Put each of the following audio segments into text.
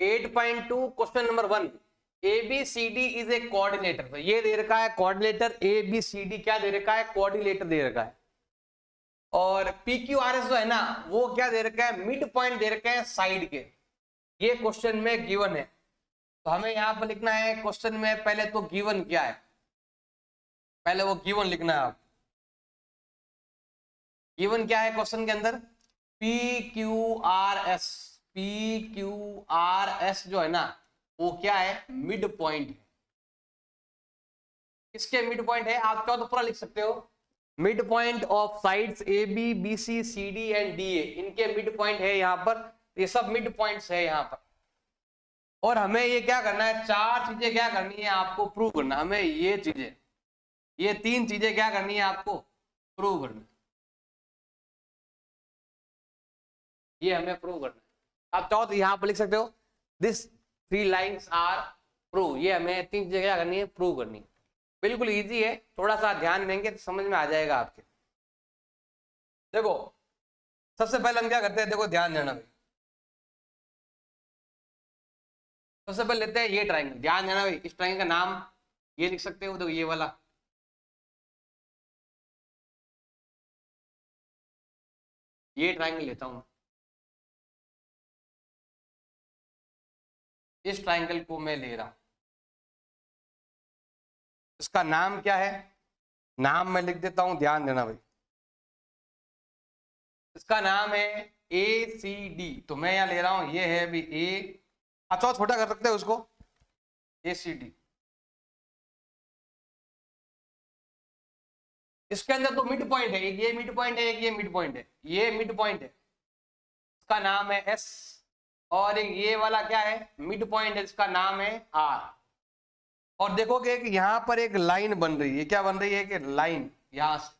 8.2 question number 1, ABCD is a coordinator. तो ये दे रखा है कोऑर्डिनेटर, ABCD क्या दे रखा है, कोऑर्डिनेटर दे रखा है। और PQRS जो है ना वो क्या दे रखा है, मिड पॉइंट दे रखा है साइड के। ये क्वेश्चन में गिवन है, तो हमें यहां पर लिखना है क्वेश्चन में पहले तो गिवन क्या है, पहले वो गिवन लिखना है आप। गिवन क्या है क्वेश्चन के अंदर, PQRS। PQRS जो है ना वो क्या है, मिड पॉइंट है। किसके मिड पॉइंट है, आप चाहो तो पूरा लिख सकते हो, mid point of sides AB BC CD and DA, इनके मिड पॉइंट है यहाँ पर। ये सब मिड पॉइंट्स है यहाँ पर। और हमें ये क्या करना है, चार चीजें क्या करनी है आपको प्रूव करना। हमें ये चीजें, ये तीन चीजें क्या करनी है आपको प्रूव करना, ये हमें प्रूव करना है। आप चाहो तो यहाँ पर लिख सकते हो, दिस 3 लाइन्स आर प्रूव। ये हमें तीन चीजें क्या करनी है, प्रूव करनी है। बिल्कुल इजी है, थोड़ा सा ध्यान देंगे तो समझ में आ जाएगा आपके। देखो सबसे पहले हम क्या करते हैं, देखो ध्यान देना भाई। सबसे पहले लेते हैं ये ट्राइंगल, ध्यान देना भाई। इस ट्राइंगल का नाम ये लिख सकते हो, देखो ये वाला, ये ट्राइंगल लेता हूं। इस ट्राइंगल को मैं ले रहा हूं, इसका नाम क्या है, नाम मैं लिख देता हूं, ध्यान देना भाई। इसका नाम है ACD। तो मैं यहां ले रहा हूं, ये है अभी A, अच्छा छोटा कर सकते हो उसको, ACD। इसके अंदर तो मिड पॉइंट है, एक ये मिड पॉइंट है, एक ये मिड पॉइंट है, ये मिड पॉइंट है, इसका नाम है S। और एक ये वाला क्या है, मिड पॉइंट है, इसका नाम है R। और देखोगे कि यहां पर एक लाइन बन रही है, क्या बन रही है कि लाइन यहां से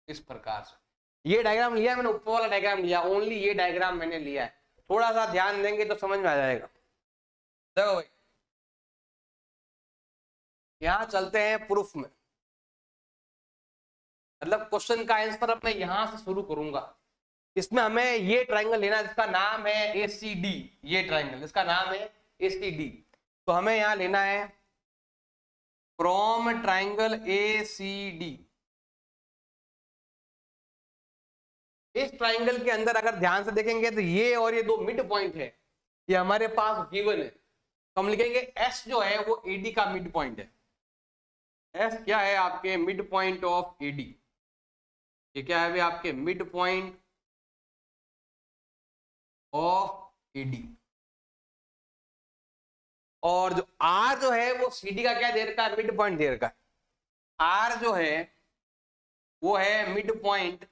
इस प्रकार से। ये डायग्राम लिया मैंने, ऊपर वाला डायग्राम लिया, ओनली ये डायग्राम मैंने लिया है। थोड़ा सा ध्यान देंगे तो समझ में आ जाएगा। देखो भाई यहां चलते हैं प्रूफ में, मतलब क्वेश्चन का आंसर अब मैं यहां से शुरू करूंगा। इसमें हमें ये ट्राइंगल लेना है जिसका नाम है ACD। ये ट्राइंगल इसका नाम है ACD। तो हमें यहां लेना है फ्रॉम ट्राइंगल ACD। इस ट्राइंगल के अंदर अगर ध्यान से देखेंगे तो ये और ये दो मिड पॉइंट है, ये हमारे पास गिवन है। तो हम लिखेंगे S जो है वो AD का मिड पॉइंट है। S क्या है, आपके मिड पॉइंट ऑफ AD। ये क्या है भाई, आपके मिड पॉइंट ऑफ AD। और जो R जो है वो CD का क्या दे रखा है, मिड पॉइंट दे रखा है। R जो है वो है मिड पॉइंट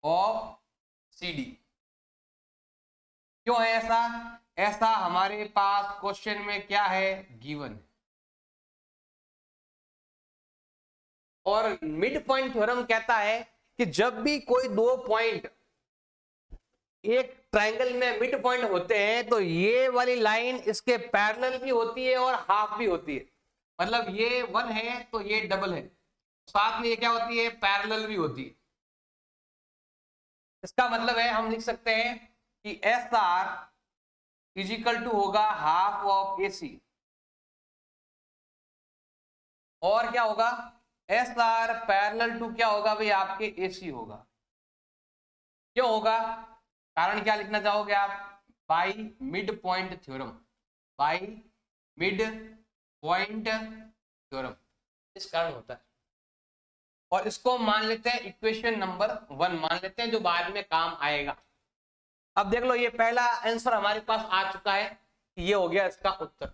ऑफ CD। क्यों है ऐसा, ऐसा हमारे पास क्वेश्चन में क्या है, गिवन। और मिड पॉइंट थ्योरम कहता है कि जब भी कोई दो पॉइंट एक ट्रायंगल में मिड पॉइंट होते हैं तो ये वाली लाइन इसके पैरेलल भी होती है और हाफ भी होती है। मतलब ये 1 है तो ये डबल है, साथ में ये क्या होती है, पैरेलल भी होती है। इसका मतलब है हम लिख सकते हैं कि SR इजिकल टू होगा हाफ ऑफ AC। और क्या होगा, SR पैरेलल टू क्या होगा भाई, आपके AC होगा। क्यों होगा, कारण क्या लिखना चाहोगे आप, by mid point theorem. By mid point theorem, इस कारण होता है। और इसको मान लेते हैं इक्वेशन नंबर 1 मान लेते हैं, जो बाद में काम आएगा। अब देख लो ये पहला आंसर हमारे पास आ चुका है, ये हो गया इसका उत्तर।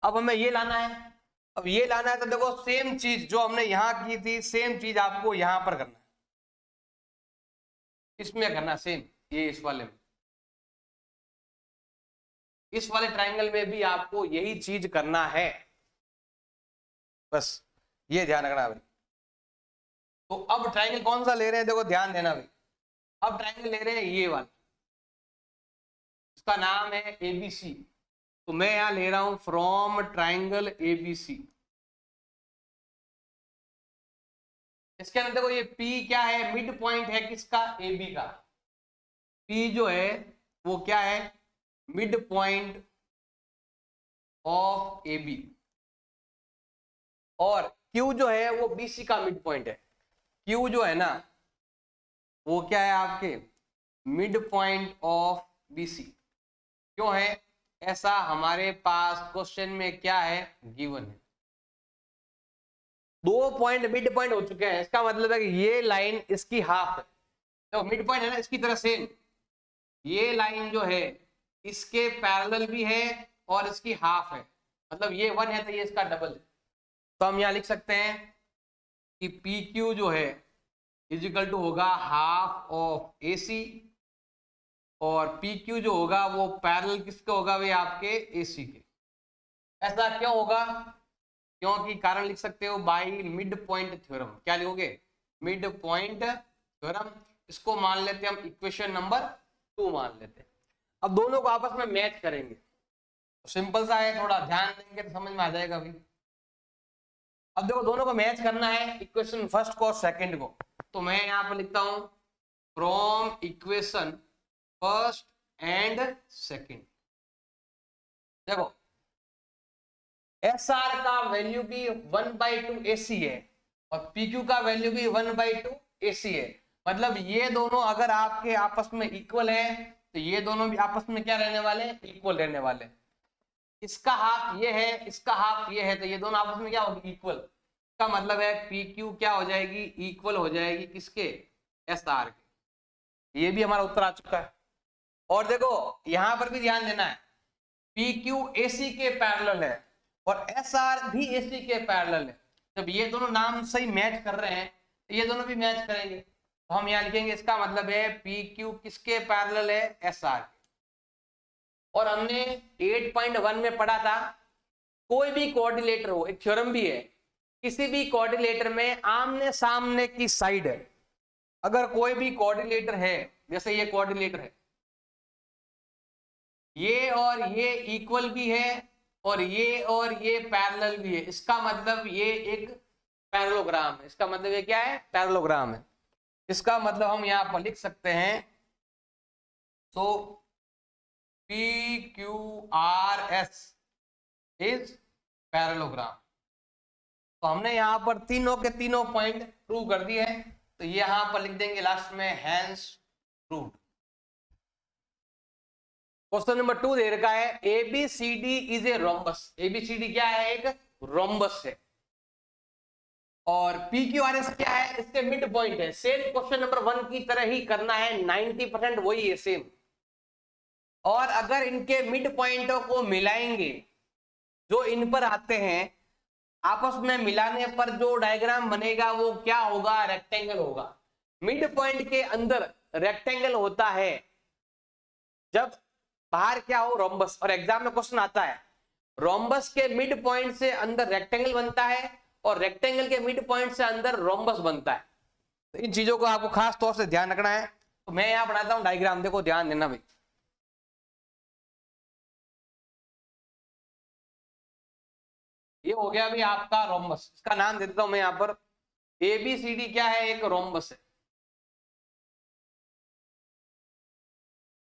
अब हमें ये लाना है, अब ये लाना है तो देखो सेम चीज जो हमने यहां की थी सेम चीज आपको यहां पर करना है, इसमें करना सेम, ये इस वाले में, इस वाले ट्रायंगल में भी आपको यही चीज करना है, बस ये ध्यान रखना भाई। तो अब ट्रायंगल कौन सा ले रहे हैं, देखो ध्यान देना भाई। अब ट्रायंगल ले रहे हैं ये वाला, इसका नाम है ABC। तो मैं यहां ले रहा हूं फ्रॉम ट्रायंगल ABC। इसके अंदर देखो ये P क्या है, मिड पॉइंट है किसका, AB का। P जो है वो क्या है, मिड पॉइंट ऑफ AB, और Q जो है वो BC का मिड पॉइंट है। Q जो है ना वो क्या है आपके, मिड पॉइंट ऑफ BC। क्यों है ऐसा, हमारे पास क्वेश्चन में क्या है, गिवन है। 2 पॉइंट मिड पॉइंट हो चुके हैं, इसका मतलब है कि ये लाइन इसकी हाफ है, तो मिड पॉइंट है ना, इसकी तरह सेम ये लाइन जो है इसके पैरेलल भी है और इसकी हाफ है, मतलब ये 1 है तो ये इसका डबल है। तो हम यहां लिख सकते हैं कि PQ जो है इजिकल टू होगा हाफ ऑफ AC, और PQ जो होगा वो पैरेलल किसके होगा भाई, आपके AC के। ऐसा क्यों होगा, क्योंकि कारण लिख सकते हो बाय मिड पॉइंट थ्योरम। क्या लिखोगे, मिड पॉइंट थ्योरम। इसको मान लेते हैं हम इक्वेशन नंबर 2 मान लेते हैं। अब दोनों को आपस में मैच करेंगे, तो सिंपल सा है, थोड़ा ध्यान देंगे तो समझ में आ जाएगा भाई। अब देखो दोनों को मैच करना है, इक्वेशन फर्स्ट को और सेकंड को, तो मैं यहां पर लिखता हूं from equation first and second. देखो SR का वैल्यू भी 1/2 AC है और PQ का वैल्यू भी 1/2 AC है, मतलब ये दोनों अगर आपके आपस में इक्वल है तो ये दोनों भी आपस में क्या रहने वाले हैं, इक्वल रहने वाले। इसका हाफ ये है, इसका हाफ ये है, तो ये दोनों आपस में क्या होगी, इक्वल। इसका मतलब है PQ क्या हो जाएगी, इक्वल हो जाएगी किसके, SR के। ये भी हमारा उत्तर आ चुका है। और देखो यहां पर भी ध्यान देना है, PQ AC के पैरेलल है और SR भी AC के पैरेलल है। जब ये दोनों नाम सही मैच कर रहे हैं तो ये दोनों भी मैच करेंगे, तो हम यहाँ लिखेंगे इसका मतलब है PQ किसके पैरेलल है, SR के। और हमने 8.1 में पढ़ा था, कोई भी कोऑर्डिनेटर हो, एक थ्योरम भी है, किसी भी कोऑर्डिनेटर में आमने सामने की साइड है, अगर कोई भी कोऑर्डिनेटर है, जैसे ये कोऑर्डिनेटर है, ये और ये इक्वल भी है और ये पैरेलल भी है, इसका मतलब ये एक पैरेललोग्राम है। इसका मतलब ये क्या है, पैरेललोग्राम है। इसका मतलब हम यहां पर लिख सकते हैं, सो PQRS इज पैरेललोग्राम। तो हमने यहां पर तीनों के तीनों पॉइंट प्रूव कर दिए हैं, तो ये यहां पर लिख देंगे लास्ट में हैंस प्रूव्ड। क्वेश्चन नंबर 2 दे रखा है, ABCD is a rhombus. ABCD क्या है, एक रोम्बस है, और PQRS क्या है, इसके मिड पॉइंट है। सेम क्वेश्चन नंबर 1 की तरह ही करना है, 90% वही है सेम। और अगर इनके मिड पॉइंटों को मिलाएंगे, जो इन पर आते हैं, आपस में मिलाने पर जो डायग्राम बनेगा वो क्या होगा, रेक्टेंगल होगा। मिड पॉइंट के अंदर रेक्टेंगल होता है जब बाहर क्या हो, रोम्बस। और एग्जाम में क्वेश्चन आता है, रोम्बस के मिड पॉइंट से अंदर रेक्टेंगल बनता है और रेक्टेंगल के मिड पॉइंट से अंदर रोम्बस बनता है। तो इन चीजों को आपको खास तौर से ध्यान रखना है। तो मैं यहां बनाता हूं डायग्राम, देखो ध्यान देना भाई। ये हो गया भाई आपका रोम्बस, इसका नाम दे देता हूं मैं यहां पर, ABCD क्या है, एक रोम्बस है।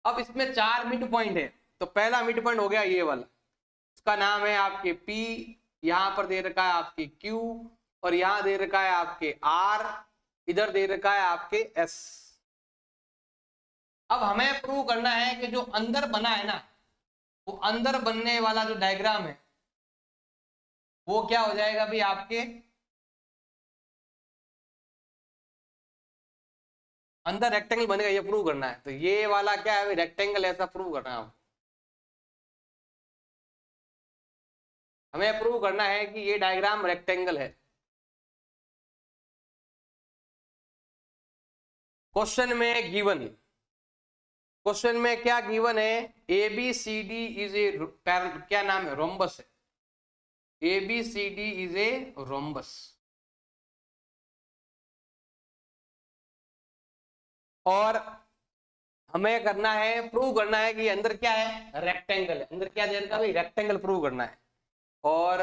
अब इसमें 4 मिड पॉइंट है, तो पहला मिड पॉइंट हो गया ये वाला, इसका नाम है आपके P, यहां पर दे रखा है आपके Q, और यहां दे रखा है आपके R, इधर दे रखा है आपके S। अब हमें प्रूव करना है कि जो अंदर बना है ना, वो अंदर बनने वाला जो डायग्राम है वो क्या हो जाएगा भाई आपके, अंदर रेक्टेंगल बनेगा, ये प्रूव करना है। तो ये वाला क्या है, रेक्टेंगल, ऐसा प्रूव करना है। हमें प्रूव करना है कि ये डायग्राम रेक्टेंगल है। क्वेश्चन में गिवन, क्वेश्चन में क्या गिवन है, ABCD इज ए, क्या नाम है, रोम्बस है। ABCD इज ए रोम्बस, और हमें करना है, प्रूव करना है कि अंदर क्या है, रेक्टेंगल है। अंदर क्या दे रखा है भाई, रेक्टेंगल प्रूव करना है। और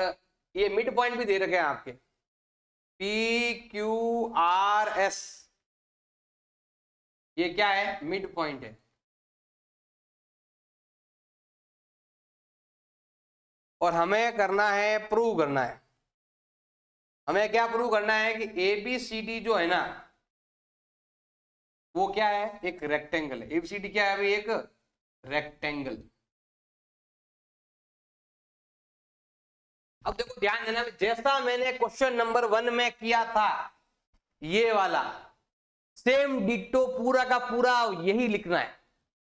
ये मिड पॉइंट भी दे रखे हैं आपके, PQRS, ये क्या है? मिड पॉइंट है। और हमें करना है, प्रूव करना है, हमें क्या प्रूव करना है कि ABCD जो है ना वो क्या है? एक रेक्टेंगल है। ABCD क्या है अभी? एक रेक्टेंगल। अब देखो ध्यान देना, जैसा मैंने क्वेश्चन नंबर 1 में किया था ये वाला, सेम डिट्टो पूरा का पूरा यही लिखना है,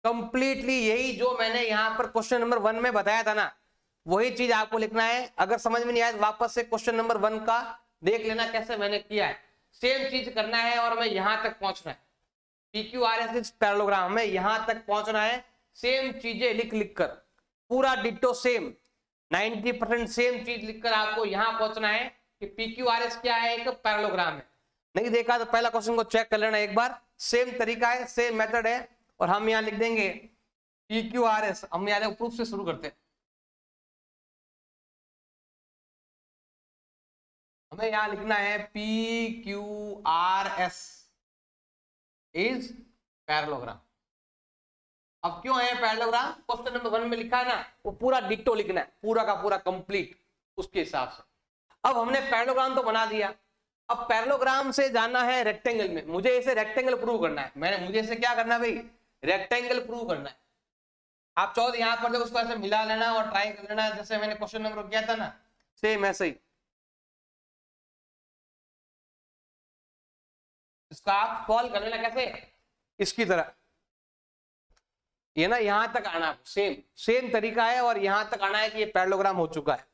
कंप्लीटली यही जो मैंने यहां पर क्वेश्चन नंबर 1 में बताया था ना वही चीज आपको लिखना है। अगर समझ में नहीं आया वापस से क्वेश्चन नंबर 1 का देख लेना कैसे मैंने किया है। सेम चीज करना है और हमें यहां तक पहुंचना है। PQRS पैरेललोग्राम में यहां तक पहुंचना है, सेम चीजें लिख लिख कर, पूरा डिट्टो सेम 90% सेम चीज लिखकर आपको यहां पहुंचना है कि PQRS क्या है? एक पैरेललोग्राम है। नहीं देखा तो पहला क्वेश्चन को चेक कर लेना एक बार, सेम तरीका है, सेम मेथड है। और हम यहां लिख देंगे PQRS। हम यहां प्रूफ से शुरू करते हैं। हमें यहां लिखना है PQRS इज पैरेललोग्राम। अब क्यों है पैरेललोग्राम? क्वेश्चन नंबर 1 में लिखा है ना, वो पूरा डिट्टो लिखना है, पूरा का पूरा कंप्लीट उसके हिसाब से। अब हमने पैरेललोग्राम तो बना दिया, अब पैरेललोग्राम से जाना है रेक्टेंगल में। मुझे इसे रेक्टेंगल प्रूव करना है। मुझे इसे क्या करना है भाई? रेक्टेंगल प्रूव करना है। आप चाहो तो यहाँ पर उसको ऐसे मिला लेना और ट्राई कर लेना, जैसे मैंने क्वेश्चन नंबर किया था ना, सेम ऐसे ही इसका आप सॉल्व कर लेना। कैसे? इसकी तरह ये ना यहां तक आना, सेम तरीका है और यहां तक आना है कि ये पैरेललोग्राम हो चुका है।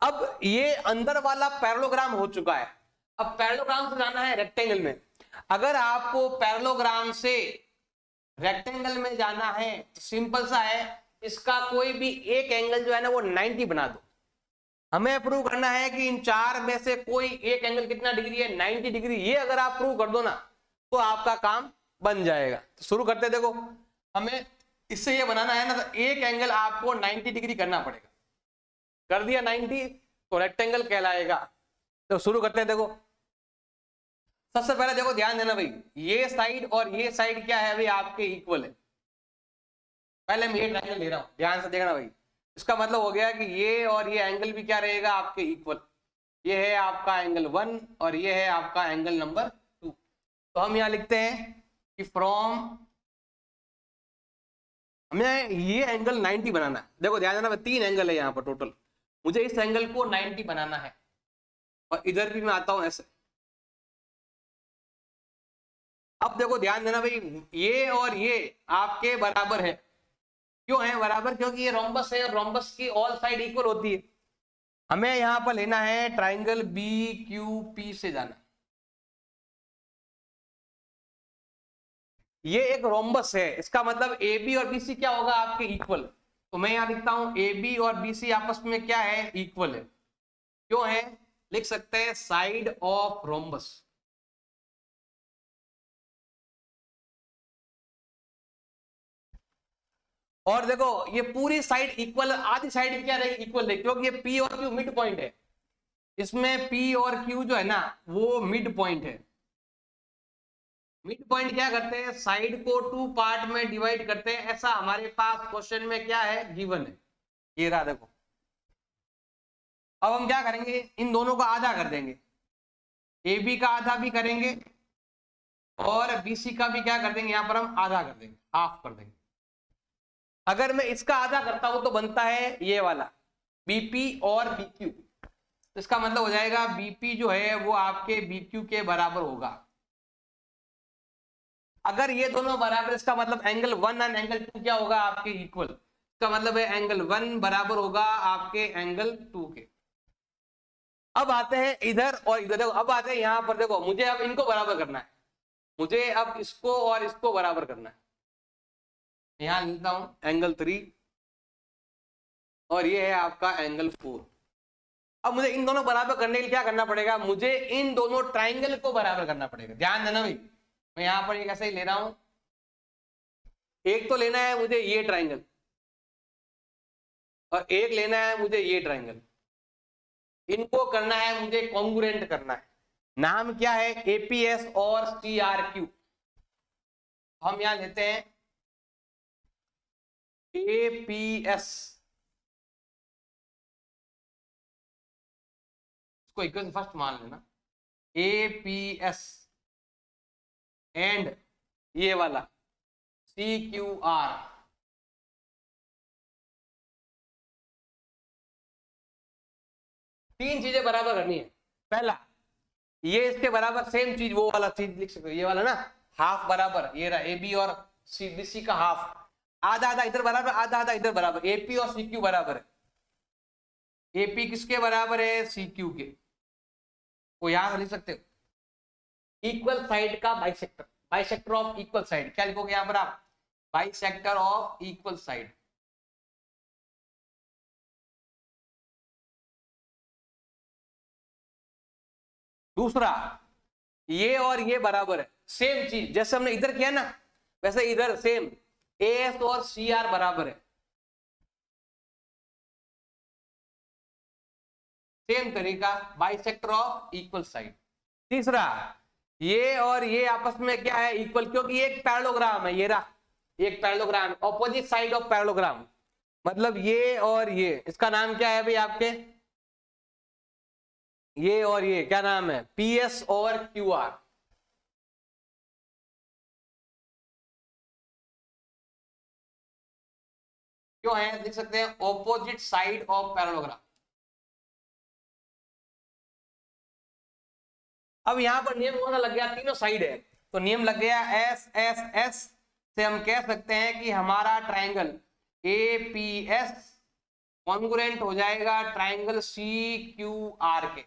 अब ये अंदर वाला पैरेललोग्राम हो चुका है, अब पैरेललोग्राम से जाना है रेक्टेंगल में। अगर आपको पैरेललोग्राम से रेक्टेंगल में जाना है तो सिंपल सा है, इसका कोई भी एक एंगल जो है ना वो 90 बना दो। हमें प्रूव करना है कि इन चार में से कोई एक एंगल कितना डिग्री है? 90 डिग्री। ये अगर आप प्रूव कर दो ना तो आपका काम बन जाएगा। तो शुरू करते, देखो हमें इससे ये बनाना है ना, तो एक एंगल आपको 90 डिग्री करना पड़ेगा। कर दिया 90 तो रेक्टेंगल कहलाएगा। तो शुरू करते हैं। देखो सबसे पहले देखो ध्यान देना भाई, ये साइड और ये साइड क्या है अभी? आपके इक्वल है। पहले मैं ये ट्रायंगल ले रहा हूं, ध्यान से देखना भाई। इसका मतलब हो गया कि ये और ये एंगल भी क्या रहेगा? आपके इक्वल। ये है आपका एंगल 1 और ये है आपका एंगल नंबर 2। तो हम यहां लिखते हैं कि फ्रॉम, हमें ये एंगल 90 बनाना है। देखो ध्यान देना, 3 एंगल है यहाँ पर टोटल, मुझे इस एंगल को 90 बनाना है। और इधर भी मैं आता हूं ऐसे। अब देखो ध्यान देना भाई, ये और ये आपके बराबर है। क्यों है बराबर? क्योंकि ये रोम्बस है और रोम्बस की ऑल साइड इक्वल होती है। हमें यहां पर लेना है ट्राइंगल BQP से जाना। ये एक रोम्बस है, इसका मतलब AB और BC क्या होगा? आपके इक्वल। तो मैं यहां लिखता हूं AB और BC आपस में क्या है? इक्वल है। क्यों है? लिख सकते हैं साइड ऑफ रोम्बस। और देखो ये पूरी साइड इक्वल, आधी साइड क्या रहेगी? इक्वल है, क्योंकि ये P और Q मिड पॉइंट है। इसमें P और Q जो है ना वो मिड पॉइंट है। मिड पॉइंट क्या करते हैं? साइड को 2 पार्ट में डिवाइड करते हैं। ऐसा हमारे पास क्वेश्चन में क्या है? गिवन है। ये रहा देखो। अब हम क्या करेंगे? इन दोनों का आधा कर देंगे। AB का आधा भी करेंगे और BC का भी क्या कर देंगे? यहां पर हम आधा कर देंगे, हाफ कर देंगे। अगर मैं इसका आधा करता हूं तो बनता है ये वाला BP और BQ। तो इसका मतलब हो जाएगा BP जो है वो आपके BQ के बराबर होगा। अगर ये दोनों बराबर, इसका मतलब एंगल 1 और एंगल 2 क्या होगा? आपके इक्वल। इसका मतलब है एंगल 1 बराबर होगा आपके एंगल 2 के। अब आते हैं इधर और इधर। देखो अब आते हैं यहां पर, देखो मुझे अब इनको बराबर करना है, मुझे अब इसको और इसको बराबर करना है। यहां लिखता हूं एंगल 3 और ये है आपका एंगल 4। अब मुझे इन दोनों बराबर करने के लिए क्या करना पड़ेगा? मुझे इन दोनों ट्राइंगल को बराबर करना पड़ेगा। ध्यान देना भाई, मैं यहां पर एक ऐसे ही ले रहा हूं। एक तो लेना है मुझे ये ट्राइंगल और एक लेना है मुझे ये ट्राइंगल। इनको करना है मुझे कॉन्ग्रुएंट करना है। नाम क्या है, एपीएस और सीआरक्यू। हम यहां लेते हैं एपीएस, इसको इक्वेशन फर्स्ट मान लेना, एपीएस एंड ये वाला सीक्यूआर। तीन चीजें बराबर करनी है। पहला, ये इसके बराबर सेम चीज, वो वाला चीज लिख सकते हो, ये वाला ना, हाफ बराबर, ये रहा ए बी और सी बी सी का हाफ, आधा आधा इधर बराबर, आधा आधा इधर बराबर, एपी और सीक्यू बराबर है। एपी किसके बराबर है, सीक्यू के। वो यहां से लिख सकते हो, इक्वल साइड का bisector, bisector of equal side. क्या लिखोगे यहां पर आप, बाइसेक्टर ऑफ इक्वल साइड। दूसरा, ये और ये बराबर है, सेम चीज, जैसे हमने इधर किया ना वैसे इधर सेम, एएस और सीआर बराबर है, सेम तरीका, बाइसेक्टर ऑफ इक्वल साइड। तीसरा, ये और ये आपस में क्या है, इक्वल, क्योंकि ये एक पैरेललोग्राम है, ये रहा एक parallelogram, opposite side of parallelogram, मतलब ये और ये, इसका नाम क्या है भाई आपके, ये और ये क्या नाम है, पीएस और क्यूआर। क्यों है, देख सकते हैं, ऑपोजिट साइड ऑफ पैरेललोग्राम। अब यहां पर नियम कौन सा लग गया, तीनों साइड है तो नियम लग गया एस एस एस से हम कह सकते हैं कि हमारा ट्रायंगल एपीएस कॉन्ग्रुएंट हो जाएगा ट्रायंगल सीक्यूआर के।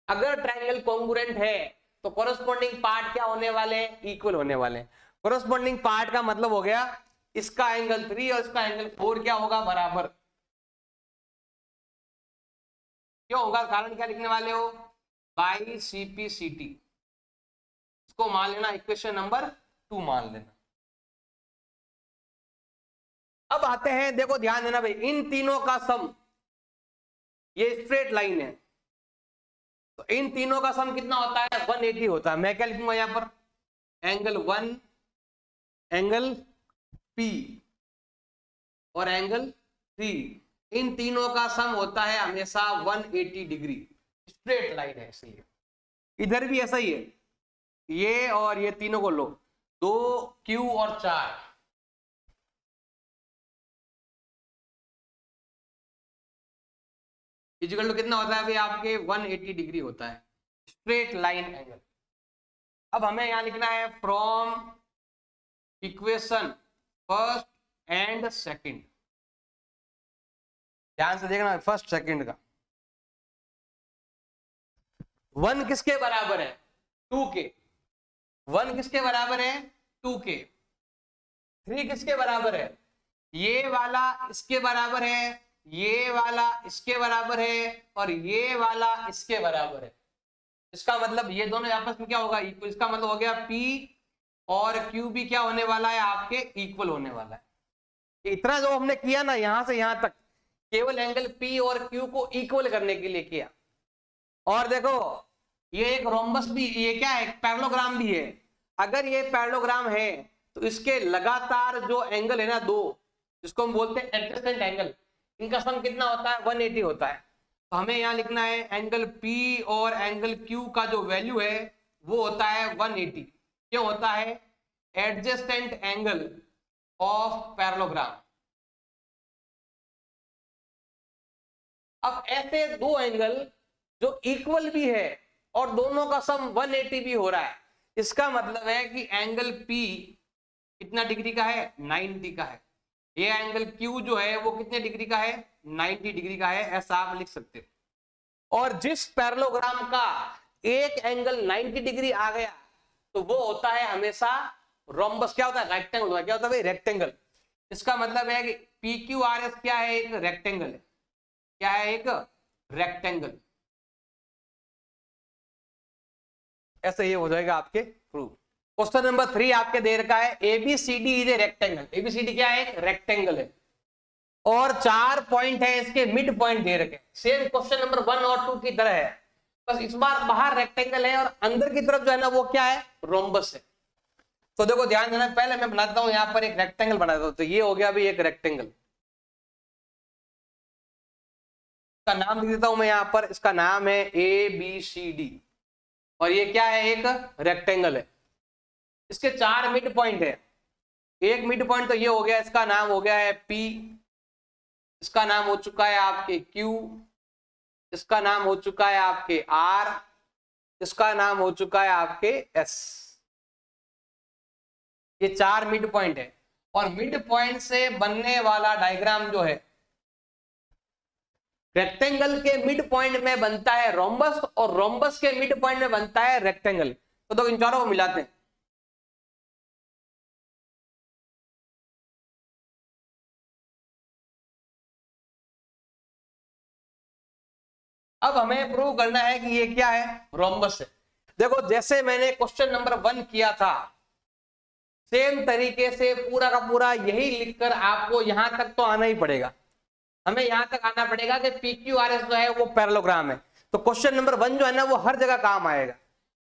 अगर ट्रायंगल कॉन्ग्रुएंट है तो कोरस्पॉन्डिंग पार्ट क्या होने वाले हैं, इक्वल होने वाले हैं। कोरस्पॉन्डिंग पार्ट का मतलब हो गया इसका एंगल 3 और इसका एंगल 4 क्या होगा, बराबर। क्यों होगा, कारण क्या लिखने वाले हो, बाई सीपीसीटी, इसको मान लेना इक्वेशन नंबर 2 मान लेना। अब आते हैं, देखो ध्यान देना भाई, इन तीनों का सम, ये स्ट्रेट लाइन है तो इन तीनों का सम कितना होता है, 180 होता है। मैं क्या लिखूंगा यहां पर, एंगल 1, एंगल P और एंगल 3, इन तीनों का सम होता है हमेशा 180 डिग्री, स्ट्रेट लाइन है इसलिए। इधर भी ऐसा ही है, ये और ये तीनों को लो, 2Q और 4, इक्वल टू कितना होता है भाई आपके, 180 डिग्री होता है, स्ट्रेट लाइन एंगल। अब हमें यहां लिखना है from equation first and second, ध्यान से देखना, फर्स्ट सेकंड का 1 किसके बराबर है, 2 के, 1 किसके बराबर है, 2 के, 3 किसके बराबर है, ये वाला इसके बराबर है, ये वाला इसके बराबर है और ये वाला इसके बराबर है। इसका मतलब ये दोनों आपस में क्या होगा, इक्वल। इसका मतलब हो गया P और Q भी क्या होने वाला है, आपके इक्वल होने वाला है। इतना जो हमने किया ना यहां से यहां तक, केवल एंगल P और Q को इक्वल करने के लिए किया। और देखो ये एक रोम्बस भी, ये क्या है, पैरेललोग्राम भी है। अगर ये पैरेललोग्राम है तो इसके लगातार जो एंगल है ना दो, जिसको हम बोलते हैं एडजेसेंट एंगल, इनका सम कितना होता है, 180 होता है। तो हमें यहां लिखना है एंगल P और एंगल Q का जो वैल्यू है वो होता है 180। क्यों होता है, एडजेसेंट एंगल ऑफ पैरेललोग्राम। अब ऐसे दो एंगल जो इक्वल भी है और दोनों का सम 180 भी हो रहा है, इसका मतलब है कि एंगल P कितना डिग्री का है, 90 का है। ये एंगल Q जो है वो कितने डिग्री का है, 90 डिग्री का है, ऐसा आप लिख सकते हो। और जिस पैरेललोग्राम का एक एंगल 90 डिग्री आ गया तो वो होता है हमेशा रोम्बस। क्या होता है, रेक्टेंगल होता है। क्या होता है भाई, रेक्टेंगल। इसका मतलब है कि PQRS क्या है, एक रेक्टेंगल है। क्या है, एक रेक्टेंगल। ऐसे ये हो जाएगा आपके प्रूफ। क्वेश्चन नंबर 3 आपके दे रखा है ABCD is a rectangle. ABCD क्या है, एक रेक्टेंगल है और 4 पॉइंट है, इसके मिड पॉइंट दे रखे। सेम क्वेश्चन नंबर 1 और 2 की तरह है, बस इस बार बाहर रेक्टेंगल है और अंदर की तरफ जो है ना वो क्या है, रोम्बस है। तो देखो ध्यान देना, पहले मैं बनाता हूं यहाँ पर एक रेक्टेंगल बना देता हूं। तो ये हो गया अभी एक रेक्टेंगल, इसका नाम लिख देता हूं मैं यहाँ पर, इसका नाम है ABCD और ये क्या है, एक रेक्टेंगल है। इसके 4 मिड पॉइंट है। एक मिड पॉइंट तो ये हो गया, इसका नाम हो गया है P, इसका नाम हो चुका है आपके Q, इसका नाम हो चुका है आपके R, इसका नाम हो चुका है आपके S। ये 4 मिड पॉइंट है और मिड पॉइंट से बनने वाला डायग्राम जो है, रेक्टेंगल के मिड पॉइंट में बनता है रोम्बस और रोम्बस के मिड पॉइंट में बनता है रेक्टेंगल। तो इन चारों को मिलाते हैं। अब हमें प्रूव करना है कि ये क्या है, रोम्बस है। देखो जैसे मैंने क्वेश्चन नंबर 1 किया था, सेम तरीके से पूरा का पूरा यही लिखकर आपको यहां तक तो आना ही पड़ेगा। हमें यहां तक आना पड़ेगा कि PQRS जो है वो पैरेललोग्राम है। तो क्वेश्चन नंबर 1 जो है ना वो हर जगह काम आएगा।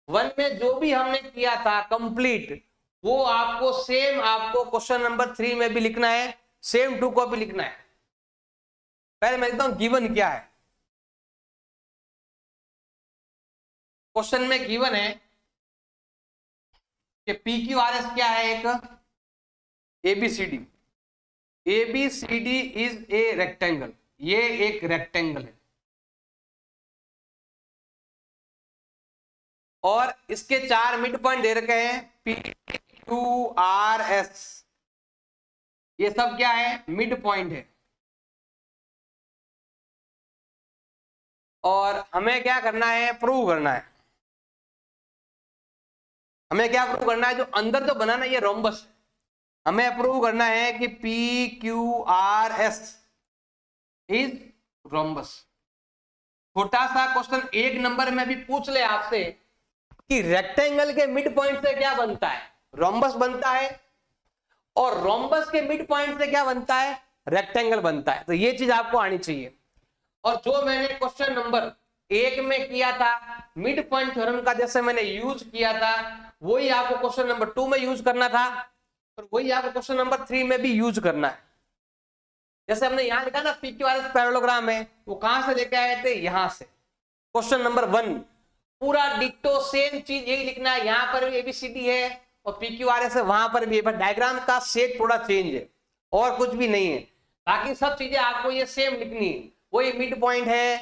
1 में जो भी हमने किया था कंप्लीट, वो आपको सेम आपको क्वेश्चन नंबर 3 में भी लिखना है, सेम 2 को भी लिखना है। पहले मैं लिखता हूं गिवन क्या है। क्वेश्चन में गिवन है कि PQRS क्या है, एक ABCD। ABCD is a rectangle, ये एक रेक्टेंगल है और इसके 4 मिड पॉइंट दे रखे हैं PQRS। ये सब क्या है, मिड पॉइंट है। और हमें क्या करना है, प्रूव करना है। हमें क्या प्रूव करना है, जो अंदर जो बना ना ये रोम्बस है, हमें प्रूव करना है कि PQRS इज रोम्बस। छोटा सा क्वेश्चन 1 नंबर में भी पूछ ले आपसे कि रेक्टेंगल के मिड पॉइंट से क्या बनता है, रोम्बस बनता है, और रोम्बस के मिड पॉइंट से क्या बनता है, रेक्टेंगल बनता है। तो ये चीज आपको आनी चाहिए। और जो मैंने क्वेश्चन नंबर 1 में किया था मिड पॉइंट थ्योरम का, जैसे मैंने यूज किया था, वही आपको क्वेश्चन नंबर 2 में यूज करना था और वही आपको क्वेश्चन नंबर 3 में भी यूज करना है। जैसे हमने यहां लिखा ना PQRS पैरेललोग्राम है, वो कहां से लेके आए थे, यहां से। क्वेश्चन नंबर 1 पूरा डिट्टो सेम चीज यही लिखना है। यहां पर भी ABCD है और PQRS है, वहां पर भी है, बट डायग्राम का सेट थोड़ा चेंज है और कुछ भी नहीं है। बाकी सब चीजें आपको ये सेम लिखनी है। वही मिड पॉइंट है,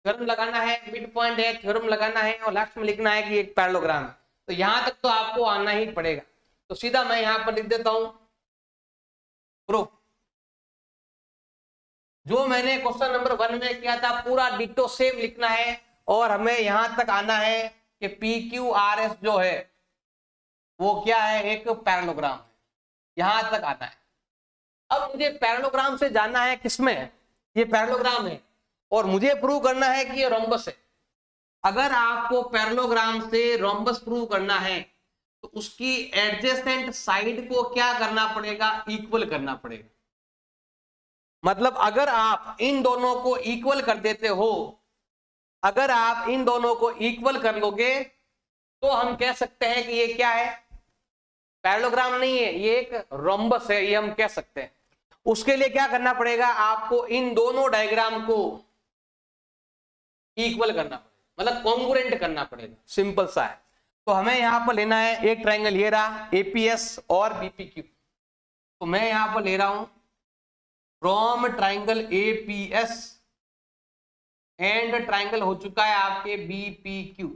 थ्योरम लगाना है, मिड पॉइंट है, थ्योरम लगाना है और लास्ट में लिखना है कि एक पैरेललोग्राम है। तो यहां तक तो आपको आना ही पड़ेगा। तो सीधा मैं यहां पर लिख देता हूं प्रूफ। जो मैंने क्वेश्चन नंबर 1 में किया था पूरा डिट्टो सेम लिखना है और हमें यहां तक आना है कि PQRS जो है वो क्या है, एक पैरेललोग्राम है। यहां तक आना है। अब मुझे पैरेललोग्राम से जाना है किसमें, ये पैरेललोग्राम है और मुझे प्रूव करना है कि ये रोम्बस है। अगर आपको पैरेललोग्राम से रोम्बस प्रूव करना है तो उसकी एडजेसेंट साइड को क्या करना पड़ेगा, इक्वल करना पड़ेगा। मतलब अगर आप इन दोनों को इक्वल कर देते हो, अगर आप इन दोनों को इक्वल कर लोगे तो हम कह सकते हैं कि ये क्या है, पैरेललोग्राम नहीं है, ये एक रोम्बस है, ये हम कह सकते हैं। उसके लिए क्या करना पड़ेगा, आपको इन दोनों डायग्राम को इक्वल करना पड़ेगा, मतलब कॉन्ग्रुएंट करना पड़ेगा। सिंपल सा है। तो हमें यहां पर लेना है एक ट्रायंगल, ये रहा APS और BPQ। तो मैं यहां पर ले रहा हूं from triangle APS and triangle हो चुका है आपके BPQ।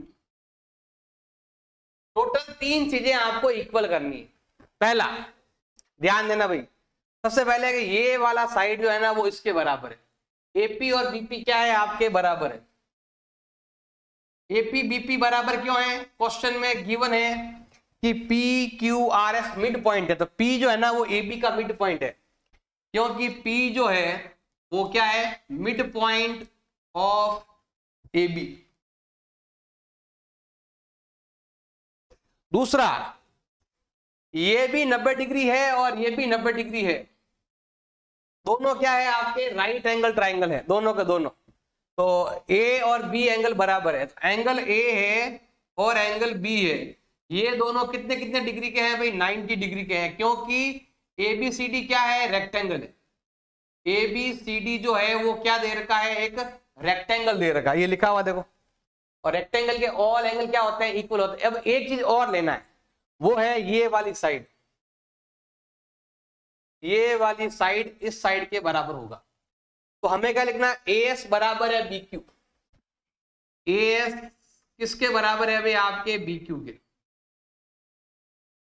टोटल 3 चीजें आपको इक्वल करनी है। पहला ध्यान देना भाई, सबसे पहले कि ये वाला साइड जो है ना वो इसके बराबर है। AP और BP क्या है, आपके बराबर है। AP BP बराबर क्यों है, क्वेश्चन में गिवन है कि PQRS मिड पॉइंट है। तो P जो है ना वो AB का मिड पॉइंट है, क्योंकि P जो है वो क्या है, मिड पॉइंट ऑफ AB। दूसरा, ये भी 90 डिग्री है और ये भी 90 डिग्री है। दोनों क्या है, आपके राइट एंगल ट्रायंगल है, दोनों के दोनों। तो ए और बी एंगल बराबर है, तो एंगल ए है और एंगल बी है, ये दोनों कितने कितने डिग्री के हैं भाई, 90 डिग्री के हैं, क्योंकि एबीसीडी क्या है, रेक्टेंगल है। एबीसीडी जो है वो क्या दे रखा है, एक रेक्टेंगल दे रखा है, ये लिखा हुआ देखो। और रेक्टेंगल के ऑल एंगल क्या होते हैं, इक्वल होते हैं। अब एक चीज और लेना है, वो है ये वाली साइड, ये वाली साइड इस साइड के बराबर होगा। तो हमें क्या लिखना है, एएस बराबर है बीक्यू। एएस किसके बराबर है भाई, आपके बीक्यू के।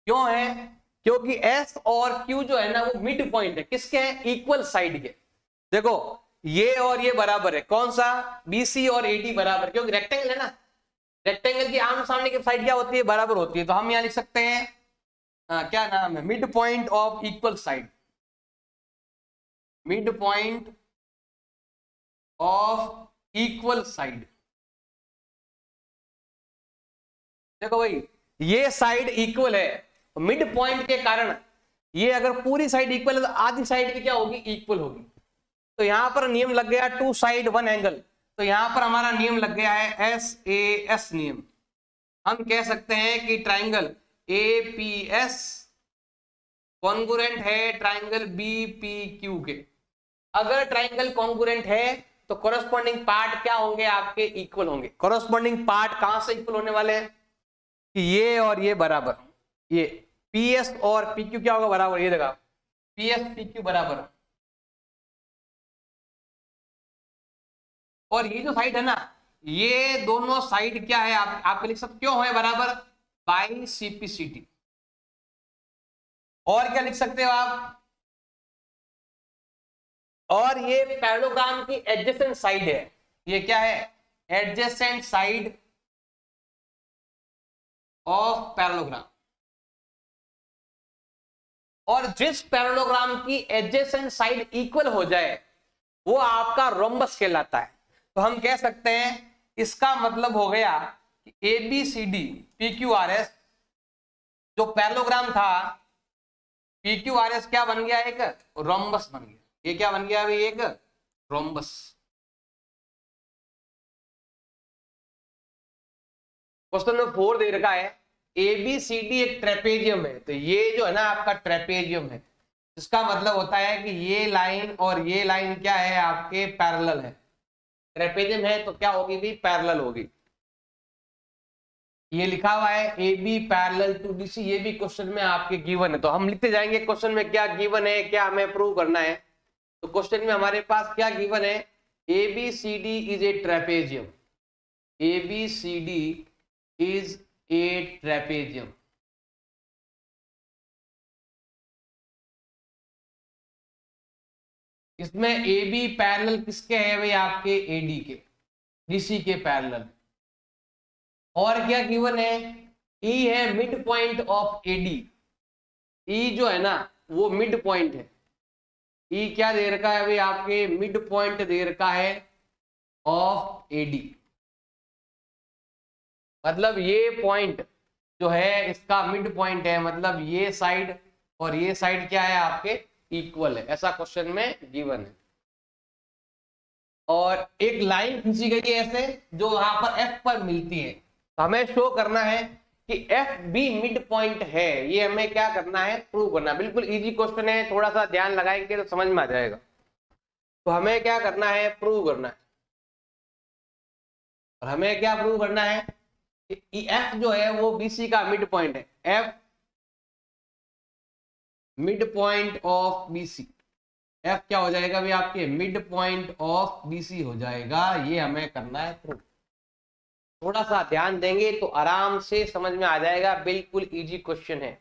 क्यों है, क्योंकि एस और क्यू जो है ना वो मिड पॉइंट है, किसके हैं, इक्वल साइड के। देखो ये और ये बराबर है, कौन सा, बीसी और एडी बराबर, क्योंकि रेक्टेंगल है ना, रेक्टेंगल की आमने सामने की साइड क्या होती है, बराबर होती है। तो हम यहां लिख सकते हैं क्या नाम है, mid point of equal side, mid point of equal side. देखो भाई ये साइड इक्वल है, मिड पॉइंट के कारण ये अगर पूरी साइड इक्वल है तो आधी साइड की क्या होगी, इक्वल होगी। तो यहां पर नियम लग गया टू साइड वन एंगल, तो यहां पर हमारा नियम लग गया है एस नियम। हम कह सकते हैं कि ट्राइंगल एपीएस कॉन्ग्रुएंट है ट्राइंगल बीपीक्यू के। अगर ट्राइंगल कॉन्ग्रुएंट है तो कोरस्पॉन्डिंग पार्ट क्या होंगे, आपके इक्वल होंगे। कोरस्पॉन्डिंग पार्ट कहां से इक्वल होने वाले हैं, कि ये और ये बराबर, ये पीएस और पीक्यू क्या होगा, बराबर, ये देखा पीएस पीक्यू बराबर। और ये जो साइड है ना, ये दोनों साइड क्या है, आप लिख सकते, क्यों है बराबर, बाई सीपीसीटी। और क्या लिख सकते हो आप, और ये पैरेललोग्राम की एडजेसेंट साइड है, ये क्या है, एडजेसेंट साइड ऑफ पैरेललोग्राम। और जिस पैरेललोग्राम की एडजेसेंट साइड इक्वल हो जाए वो आपका रोम्बस कहलाता है। तो हम कह सकते हैं इसका मतलब हो गया कि एबीसीडी पीक्यूआरएस जो पैरेललोग्राम था, पीक्यूआरएस क्या बन गया, एक रोम्बस बन गया। ये क्या बन गया भाई, एक रोम्बस। क्वेश्चन नंबर 4 दे रखा है एबीसीडी एक ट्रेपेजियम है, तो ये जो है ना आपका ट्रेपेजियम है, इसका मतलब होता है कि ये लाइन और ये लाइन क्या है, आपके पैरेलल है। ट्रेपेजियम है तो क्या होगी भी, पैरेलल होगी। ये लिखा हुआ है A B parallel to BC, ये भी क्वेश्चन में आपके गिवन है। तो हम लिखते जाएंगे क्वेश्चन में क्या गिवन है, क्या हमें प्रूव करना है। तो क्वेश्चन में हमारे पास क्या गिवन है, A B C D is a trapezium, A B C D is a trapezium. इसमें ए बी पैरेलल किसके है भाई, आपके एडी के, डीसी के पैरेलल। और क्या गिवन है, ई है मिड पॉइंट ऑफ एडी, ई जो है ना वो मिड पॉइंट है। ई क्या दे रखा है भाई, आपके मिड पॉइंट दे रखा है ऑफ एडी, मतलब ये पॉइंट जो है इसका मिड पॉइंट है, मतलब ये साइड और ये साइड क्या है, आपके इक्वल है, ऐसा क्वेश्चन में गिवन है। और एक लाइन खींची गई है ऐसे जो वहां पर एफ पर मिलती है, तो हमें शो करना है कि एफ बी मिड पॉइंट है। ये हमें क्या करना है, प्रूव करना है। बिल्कुल इजी क्वेश्चन है, थोड़ा सा ध्यान लगाएंगे तो समझ में आ जाएगा। तो हमें क्या करना है, प्रूव करना है। और हमें क्या प्रूव करना है कि एफ जो है वो बीसी का मिड पॉइंट है, F mid point of BC. F क्या हो जाएगा भी, आपके मिड पॉइंट ऑफ बीसी हो जाएगा। ये हमें करना है प्रूव। थोड़ा सा ध्यान देंगे तो आराम से समझ में आ जाएगा, बिल्कुल इजी क्वेश्चन है।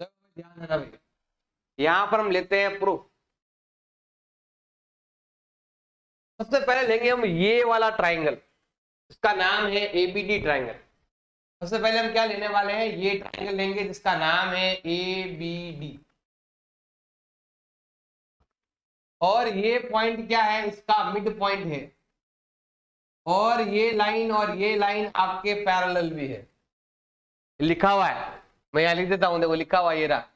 ध्यान देना भैया, यहां पर हम लेते हैं प्रूफ। सबसे पहले लेंगे हम ये वाला ट्राइंगल, इसका नाम है एबीडी ट्राइंगल। सबसे पहले हम क्या लेने वाले हैं, ये ट्राइंगल लेंगे जिसका नाम है एबीडी। और ये पॉइंट क्या है, इसका मिड पॉइंट है। और ये लाइन आपके पैरेलल भी है, लिखा हुआ है, मैं यहां लिख देता हूं, देखो लिखा हुआ ये रहा।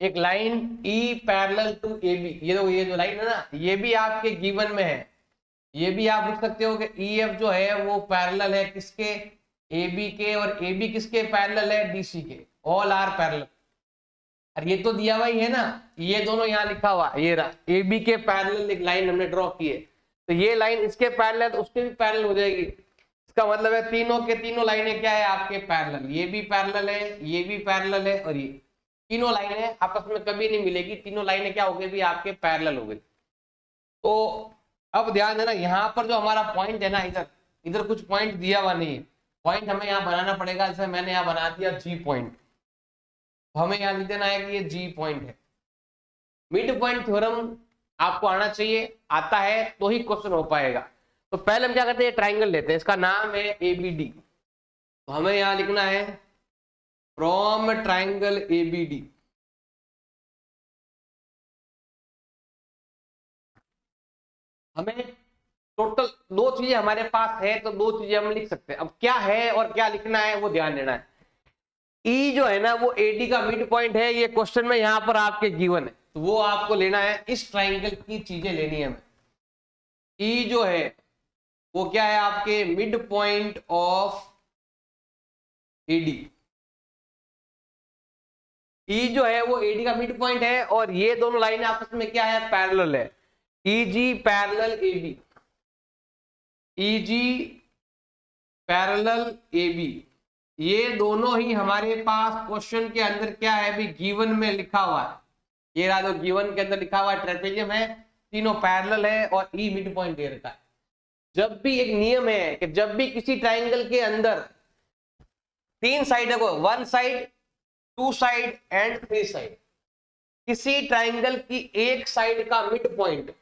एक line E parallel to A B, ये जो लाइन है ना, ये भी आपके गिवन में है। ये भी आप लिख सकते हो कि ई एफ जो है वो पैरेलल है किसके, ए बी के, और ए बी किसके पैरेलल है, डी सी के। All are parallel. और ये तो दिया हुआ ही है ना, ये दोनों यहाँ लिखा हुआ, ये रहा ए बी के पैरेलल एक लाइन हमने ड्रॉ की है, तो ये लाइन इसके पैरेलल तो उसके भी पैरेलल हो जाएगी। इसका मतलब है तीनों के तीनों लाइनें क्या है आपके पैरेलल, ये भी पैरेलल है, ये भी पैरेलल है, और ये तीनों लाइनें आपस में कभी नहीं मिलेगी, तीनों लाइनें क्या हो गई भी आपके पैरेलल हो गई। तो अब ध्यान देना, यहाँ पर जो हमारा पॉइंट है ना, इधर इधर कुछ पॉइंट दिया हुआ नहीं है, पॉइंट हमें यहाँ बनाना पड़ेगा। जैसे मैंने यहाँ बना दिया जी पॉइंट, हमें यहाँ लिख देना है कि ये जी पॉइंट है। मिड पॉइंट थ्योरम आपको आना चाहिए, आता है तो ही क्वेश्चन हो पाएगा। तो पहले हम क्या करते हैं, ट्राइंगल लेते हैं, इसका नाम है एबीडी। तो हमें यहाँ लिखना है फ्रॉम ट्राइंगल एबीडी, हमें टोटल दो चीजें हमारे पास है, तो दो चीजें हम लिख सकते हैं। अब क्या है और क्या लिखना है वो ध्यान देना है। ई जो है ना वो एडी का मिड पॉइंट है, ये क्वेश्चन में यहाँ पर आपके गिवन है, तो वो आपको लेना है, इस ट्राइंगल की चीजें लेनी है हमें। ई जो है वो क्या है आपके मिड पॉइंट ऑफ एडी, ई जो है वो एडी का मिड पॉइंट है, और ये दोनों लाइनें आपस में क्या है, पैरेलल है। EG parallel AB, EG parallel AB, ये दोनों ही हमारे पास क्वेश्चन के अंदर क्या है भी गिवन में लिखा हुआ है। ये रहा जो गिवन के अंदर लिखा हुआ है, ट्रेपेजियम है, तीनों पैरेलल है, और ई मिड पॉइंट दे रखा है। जब भी एक नियम है कि जब भी किसी ट्राइंगल के अंदर तीन साइड है, one side, two side and three side, किसी ट्राइंगल की एक साइड का मिड पॉइंट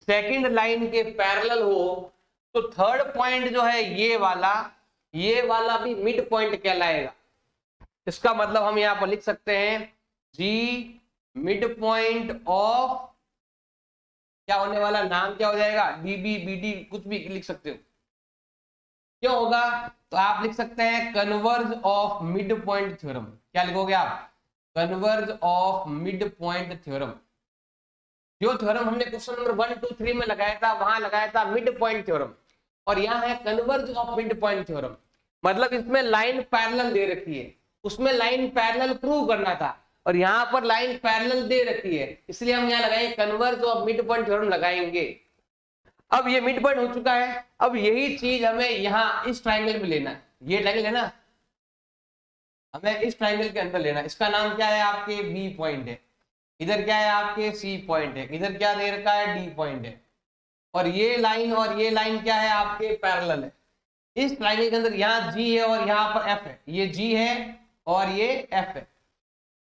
सेकंड लाइन के पैरेलल हो, तो थर्ड पॉइंट जो है ये वाला भी मिड पॉइंट कहलाएगा। इसका मतलब हम यहां पर लिख सकते हैं जी मिड पॉइंट ऑफ, क्या होने वाला, नाम क्या हो जाएगा, डीबी बीडी, कुछ भी लिख सकते हो। क्यों होगा, तो आप लिख सकते हैं converse of mid point theorem. क्या लिखोगे आप, converse of mid point theorem. जो थ्योरम हमने क्वेश्चन नंबर 1, 2, 3 में लगाया था, वहां लगाया था मिड पॉइंट थ्योरम, और यहाँ है converse of mid point theorem. मतलब इसमें लाइन पैरेलल दे रखी है, उसमें लाइन पैरेलल प्रूव करना था, और यहाँ पर लाइन पैरेलल दे रखी है, इसलिए हम यहाँ लगाएंगे converse of mid point theorem लगाएंगे। अब ये मिड पॉइंट हो चुका है, अब यही चीज हमें यहाँ इस ट्राइंगल में लेना है। ये ट्राइंगल है ना, हमें इस ट्राइंगल के अंदर लेना है। इसका नाम क्या है आपके, बी पॉइंट है। इधर क्या है आपके, सी पॉइंट है। इधर क्या दे रखा है, डी पॉइंट है। और ये लाइन क्या है आपके, पैरेलल है। इस ट्राइंगल के अंदर यहाँ जी है और यहाँ पर एफ है, ये जी है और ये एफ है।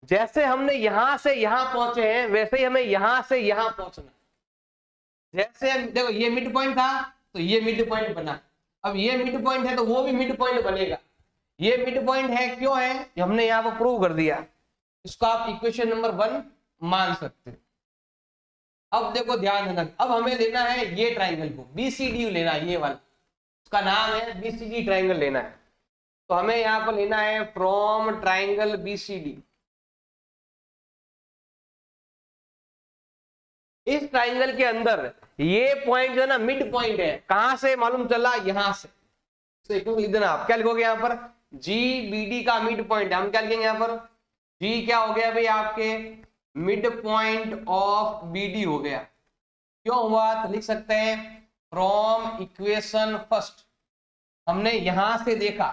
जैसे हमने यहां से यहां पहुंचे हैं, वैसे ही हमें यहां से यहां पहुंचना है। जैसे देखो ये मिड पॉइंट था, तो ये मिड पॉइंट बना। अब ये मिड पॉइंट है तो वो भी मिड पॉइंट बनेगा। ये मिड पॉइंट है, क्यों है, हमने यहाँ पर प्रूव कर दिया। इसको आप इक्वेशन नंबर 1 मान सकते हो। अब देखो ध्यान देना, अब हमें लेना है ये ट्राइंगल को, बीसीडी लेना है, ये वाला, उसका नाम है बीसीडी ट्राइंगल लेना है। तो हमें यहाँ पर लेना है फ्रॉम ट्राइंगल बीसीडी। इस ट्राइंगल के अंदर ये पॉइंट जो है ना मिड पॉइंट है, कहां से मालूम चला, यहां से। तो लिख देना आप, क्या लिखोगे यहाँ पर, जी बीडी का मिड पॉइंट है। हम क्या लिखेंगे यहाँ पर, जी क्या हो गया भाई आपके मिड पॉइंट ऑफ बीडी हो गया। क्यों हुआ, तो लिख सकते हैं फ्रॉम इक्वेशन फर्स्ट, हमने यहां से देखा,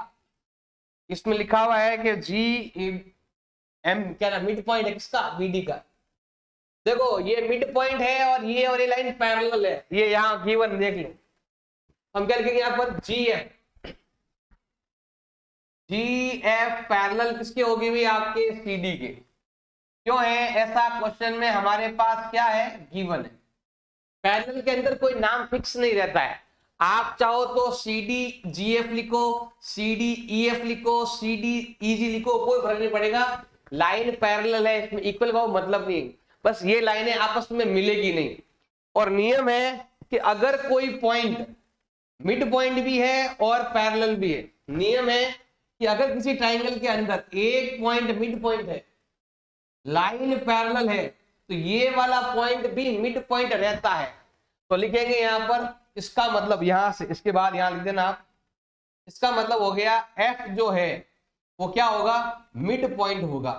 इसमें लिखा हुआ है कि जी एम क्या ना मिड पॉइंट है किसका, बीडी का। देखो ये मिड पॉइंट है और ये लाइन पैरेलल है, ये यहाँ गिवन देख लो। हम क्या लिखेंगे यहाँ पर, जी एफ, जी एफ पैरेलल किसके होगी भी आपके सीडी के। क्यों है ऐसा, क्वेश्चन में हमारे पास क्या है, गिवन है। पैरेलल के अंदर कोई नाम फिक्स नहीं रहता है, आप चाहो तो सीडी जीएफ लिखो, सीडी ईएफ लिखो, सीडी ईजी लिखो, कोई फर्क नहीं पड़ेगा। लाइन पैरेलल है, इसमें इक्वल का मतलब नहीं, बस ये लाइनें आपस में मिलेगी नहीं। और नियम है कि अगर कोई पॉइंट मिड पॉइंट भी है और पैरेलल भी है, नियम है कि अगर किसी ट्राइंगल के अंदर एक पॉइंट मिड पॉइंट है, लाइन पैरेलल है तो ये वाला पॉइंट भी मिड पॉइंट रहता है। तो लिखेंगे यहां पर, इसका मतलब यहां से इसके बाद यहां लिख देना आप, इसका मतलब हो गया एफ जो है वो क्या होगा, मिड पॉइंट होगा।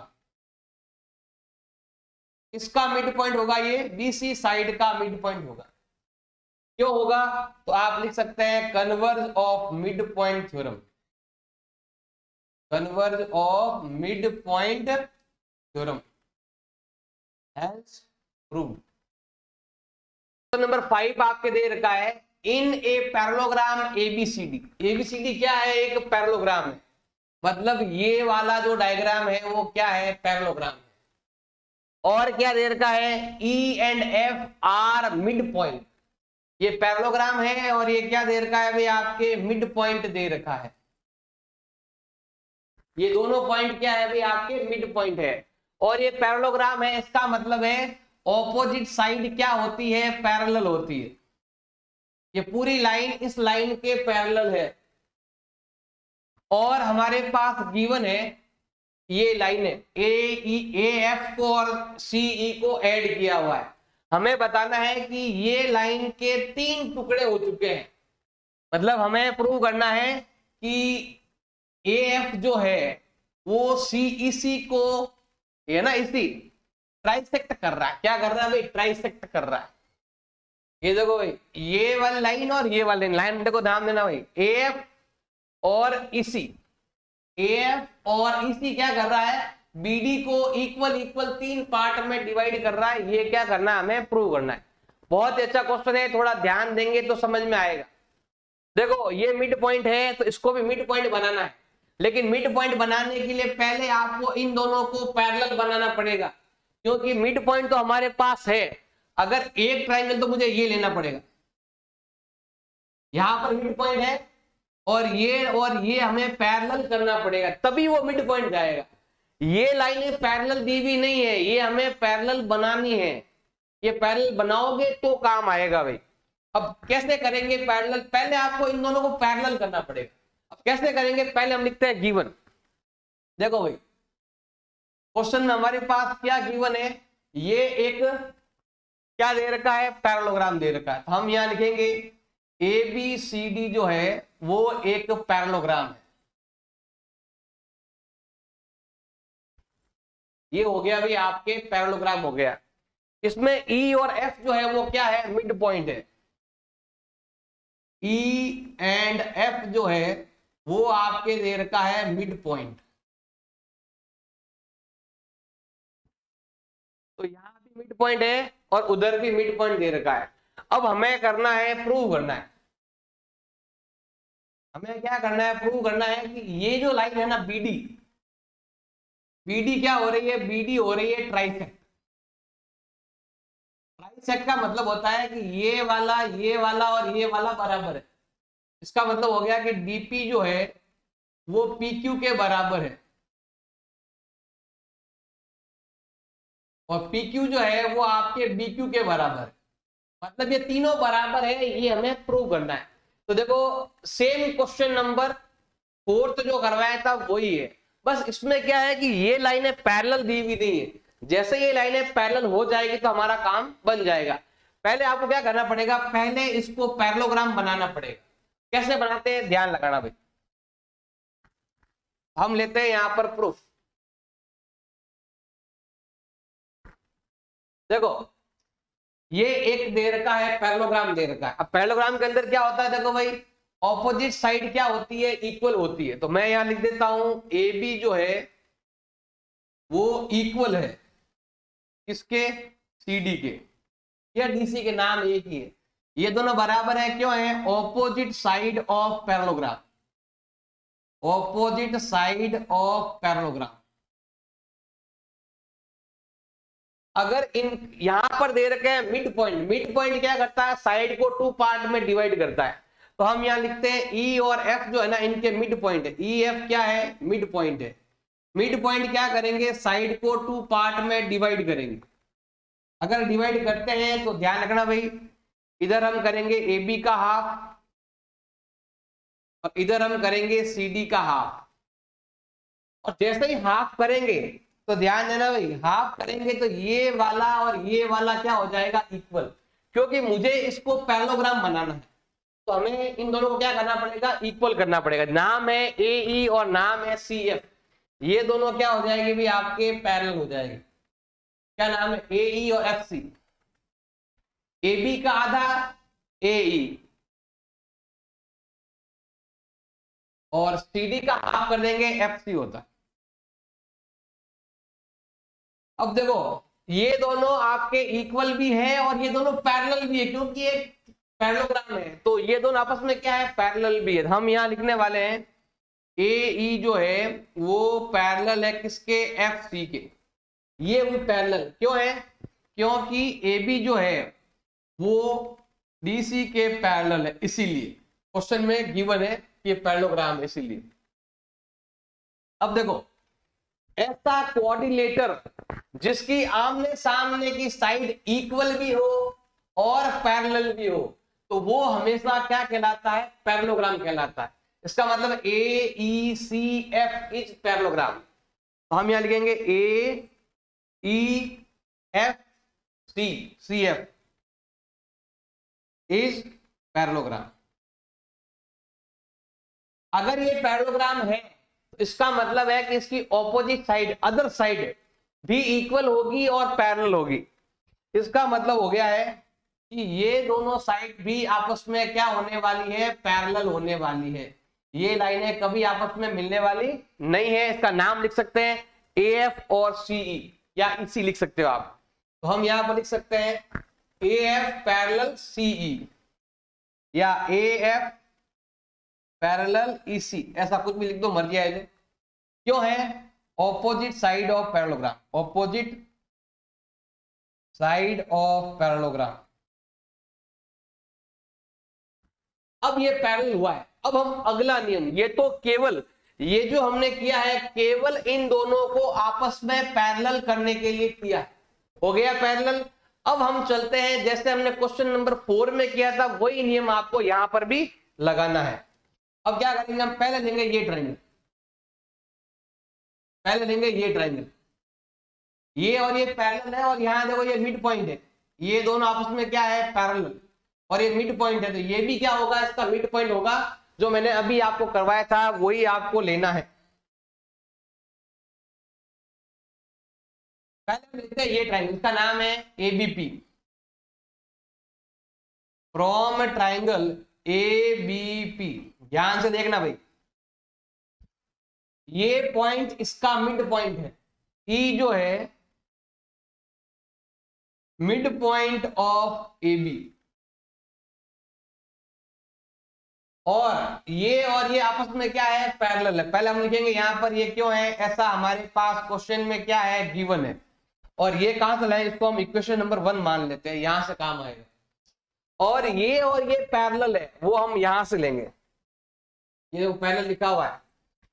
इसका मिड पॉइंट होगा, ये बीसी साइड का मिड पॉइंट होगा। क्यों होगा, तो आप लिख सकते हैं converse of mid point theorem, converse of mid point theorem has proved. तो नंबर 5 आपके दे रखा है, इन ए पैरेललोग्राम एबीसीडी। एबीसीडी क्या है, एक पैरेललोग्राम है, मतलब ये वाला जो डायग्राम है वो क्या है, पैरेललोग्राम है। और क्या दे रखा है, E and F R mid point. ये पैरेललोग्राम है और ये क्या दे रखा है भाई, आपके मिड पॉइंट दे रखा है। ये दोनों पॉइंट क्या है भाई, आपके मिड पॉइंट है। और ये पैरेललोग्राम है, इसका मतलब है ऑपोजिट साइड क्या होती है, पैरेलल होती है। ये पूरी लाइन इस लाइन के पैरेलल है। और हमारे पास गिवन है ये लाइन है, ए एफ को और सी ई को ऐड किया हुआ है। हमें बताना है कि ये लाइन के 3 टुकड़े हो चुके हैं, मतलब हमें प्रूव करना है कि ए एफ जो है वो सी को, ये ना इसी ट्राइसेक्ट कर रहा है। क्या कर रहा है भाई, ट्राइसेक्ट कर रहा है। ये देखो भाई, ये वाली लाइन और ये वाली लाइन देखो, ध्यान देना भाई, ए एफ और इसी, एफ और इसी क्या कर रहा है, बीडी को इक्वल इक्वल 3 पार्ट में डिवाइड कर रहा है। ये क्या करना है, हमें प्रूव करना है। बहुत ही अच्छा क्वेश्चन है, थोड़ा ध्यान देंगे तो समझ में आएगा। देखो ये मिड पॉइंट है तो इसको भी मिड पॉइंट बनाना है, लेकिन मिड पॉइंट बनाने के लिए पहले आपको इन दोनों को पैरेलल बनाना पड़ेगा, क्योंकि मिड पॉइंट तो हमारे पास है। अगर एक ट्रायंगल तो मुझे ये लेना पड़ेगा, यहां पर मिड पॉइंट है और ये हमें पैरेलल करना पड़ेगा, तभी वो मिड पॉइंट जाएगा। ये लाइनें पैरेलल दी हुई नहीं है, ये हमें पैरेलल बनानी है। ये पैरेलल बनाओगे तो काम आएगा भाई। अब कैसे करेंगे पैरेलल, पहले आपको इन दोनों को पैरेलल करना पड़ेगा। अब कैसे करेंगे, पहले हम लिखते हैं गिवन। देखो भाई क्वेश्चन में हमारे पास क्या गिवन है, ये एक क्या दे रखा है, पैरेललोग्राम दे रखा है। तो हम यहां लिखेंगे ए बी सी डी जो है वो एक पैरेललोग्राम है। ये हो गया भाई आपके पैरेललोग्राम हो गया। इसमें ई और एफ जो है वो क्या है, मिड पॉइंट है। ई एंड एफ जो है वो आपके दे रखा है मिड पॉइंट। तो यहां भी मिड पॉइंट है और उधर भी मिड पॉइंट दे रखा है। अब हमें करना है, प्रूव करना है। हमें क्या करना है, प्रूव करना है कि ये जो लाइन है ना बीडी, बीडी क्या हो रही है, बीडी हो रही है ट्राइसेक्ट। ट्राइसेक्ट का मतलब होता है कि ये वाला और ये वाला बराबर है। इसका मतलब हो गया कि डीपी जो है वो पीक्यू के बराबर है और पीक्यू जो है वो आपके बीक्यू के बराबर है। मतलब ये तीनों बराबर है, ये हमें प्रूव करना है। तो देखो सेम क्वेश्चन नंबर 4 जो करवाया था वही है, बस इसमें क्या है कि ये लाइनें पैरेलल दी हुई नहीं है। जैसे ये लाइनें पैरेलल हो जाएगी तो हमारा काम बन जाएगा। पहले आपको क्या करना पड़ेगा, पहले इसको पैरेललोग्राम बनाना पड़ेगा। कैसे बनाते हैं, ध्यान लगाना भाई। हम लेते हैं यहां पर प्रूफ। देखो ये एक दे रखा है, पैरेललोग्राम दे रखा है। अब पैरेललोग्राम के अंदर क्या होता है, देखो भाई ऑपोजिट साइड क्या होती है, इक्वल होती है। तो मैं यहां लिख देता हूं ए बी जो है वो इक्वल है किसके, सी डी के या डीसी के, नाम एक ही है। ये दोनों बराबर है, क्यों है, opposite side of parallelogram, opposite side of parallelogram. अगर इन यहां पर दे रखे हैं मिड पॉइंट, मिड पॉइंट क्या करता है, साइड को 2 पार्ट में डिवाइड करता है। तो हम यहां लिखते हैं ई और एफ जो है ना इनके मिड पॉइंट है। ई एफ क्या है, मिड पॉइंट है। मिड पॉइंट क्या करेंगे, साइड को 2 पार्ट में डिवाइड करेंगे। अगर डिवाइड करते हैं तो ध्यान रखना भाई, इधर हम करेंगे ए बी का हाफ और इधर हम करेंगे सी डी का हाफ। और जैसे ही हाफ करेंगे तो ध्यान देना भाई, हाफ करेंगे तो ये वाला और ये वाला क्या हो जाएगा, इक्वल, क्योंकि मुझे इसको पैरेललोग्राम बनाना है तो हमें इन दोनों को क्या करना पड़ेगा, इक्वल करना पड़ेगा। नाम है ए ई और नाम है सी एफ, ये दोनों क्या हो जाएंगे भी आपके पैरेलल हो जाएंगे। क्या नाम है, ए ई और एफ सी, ए बी का आधा ए ई और सी डी का हाफ कर देंगे एफ सी होता है। अब देखो ये दोनों आपके इक्वल भी है और ये दोनों पैरेलल भी है, क्योंकि ये पैरेललोग्राम है, तो ये दोनों आपस में क्या है, पैरेलल भी है। हम यहां लिखने वाले हैं ए ई जो है वो पैरेलल है किसके, एफ सी के। ये भी पैरेलल क्यों है, क्योंकि ए बी जो है वो डी सी के पैरेलल है, इसीलिए क्वेश्चन में गिवन है कि पैरेललोग्राम है, इसीलिए। अब देखो ऐसा कोऑर्डिनेटर जिसकी आमने सामने की साइड इक्वल भी हो और पैरेलल भी हो, तो वो हमेशा क्या कहलाता है, पैरेललोग्राम कहलाता है। इसका मतलब A E C F is parallelogram. तो हम यहां लिखेंगे A E F C, C F is parallelogram. अगर ये पैरेललोग्राम है तो इसका मतलब है कि इसकी ऑपोजिट साइड, अदर साइड भी इक्वल होगी और पैरेलल होगी। इसका मतलब हो गया है कि ये दोनों साइड भी आपस में क्या होने वाली है, पैरेलल होने वाली है। ये लाइनें कभी आपस में मिलने वाली नहीं है। इसका नाम लिख सकते हैं ए एफ और सी ई, या इसी लिख सकते हो आप। तो हम यहां पर लिख सकते हैं ए एफ पैरेलल सी ई या ए एफ पैरेलल ई सी, ऐसा कुछ भी लिख दो, मर्जी आए। क्यों है, opposite side of parallelogram, opposite side of parallelogram. अब ये पैरेलल हुआ है, अब हम अगला नियम, ये तो केवल ये जो हमने किया है केवल इन दोनों को आपस में पैरेलल करने के लिए किया है, हो गया पैरेलल। अब हम चलते हैं, जैसे हमने क्वेश्चन नंबर 4 में किया था वही नियम आपको यहां पर भी लगाना है। अब क्या करेंगे, हम पहले लेंगे ये ट्रायंगल, पहले लेंगे ये ट्रायंगल, ये और ये पैरेलल है और यहां देखो ये मिड पॉइंट है, ये दोनों आपस में क्या है, पैरेलल, और ये मिड पॉइंट है, तो ये भी क्या होगा, इसका मिड पॉइंट होगा। जो मैंने अभी आपको करवाया था वही आपको लेना है। पहले हम लेते हैं ये ट्रायंगल, इसका नाम है एबीपी। फ्रॉम ट्रायंगल एबीपी, ध्यान से देखना भाई, ये पॉइंट इसका मिड पॉइंट है, ई जो है mid point of A B, और ये आपस में क्या है, पैरेलल है। पहले हम लिखेंगे यहां पर ये क्यों है, ऐसा हमारे पास क्वेश्चन में क्या है, गिवन है। और ये कहां से लाए, इसको हम इक्वेशन नंबर 1 मान लेते हैं, यहां से काम आएगा। और ये पैरेलल है, वो हम यहां से लेंगे, ये पैरेलल लिखा हुआ है,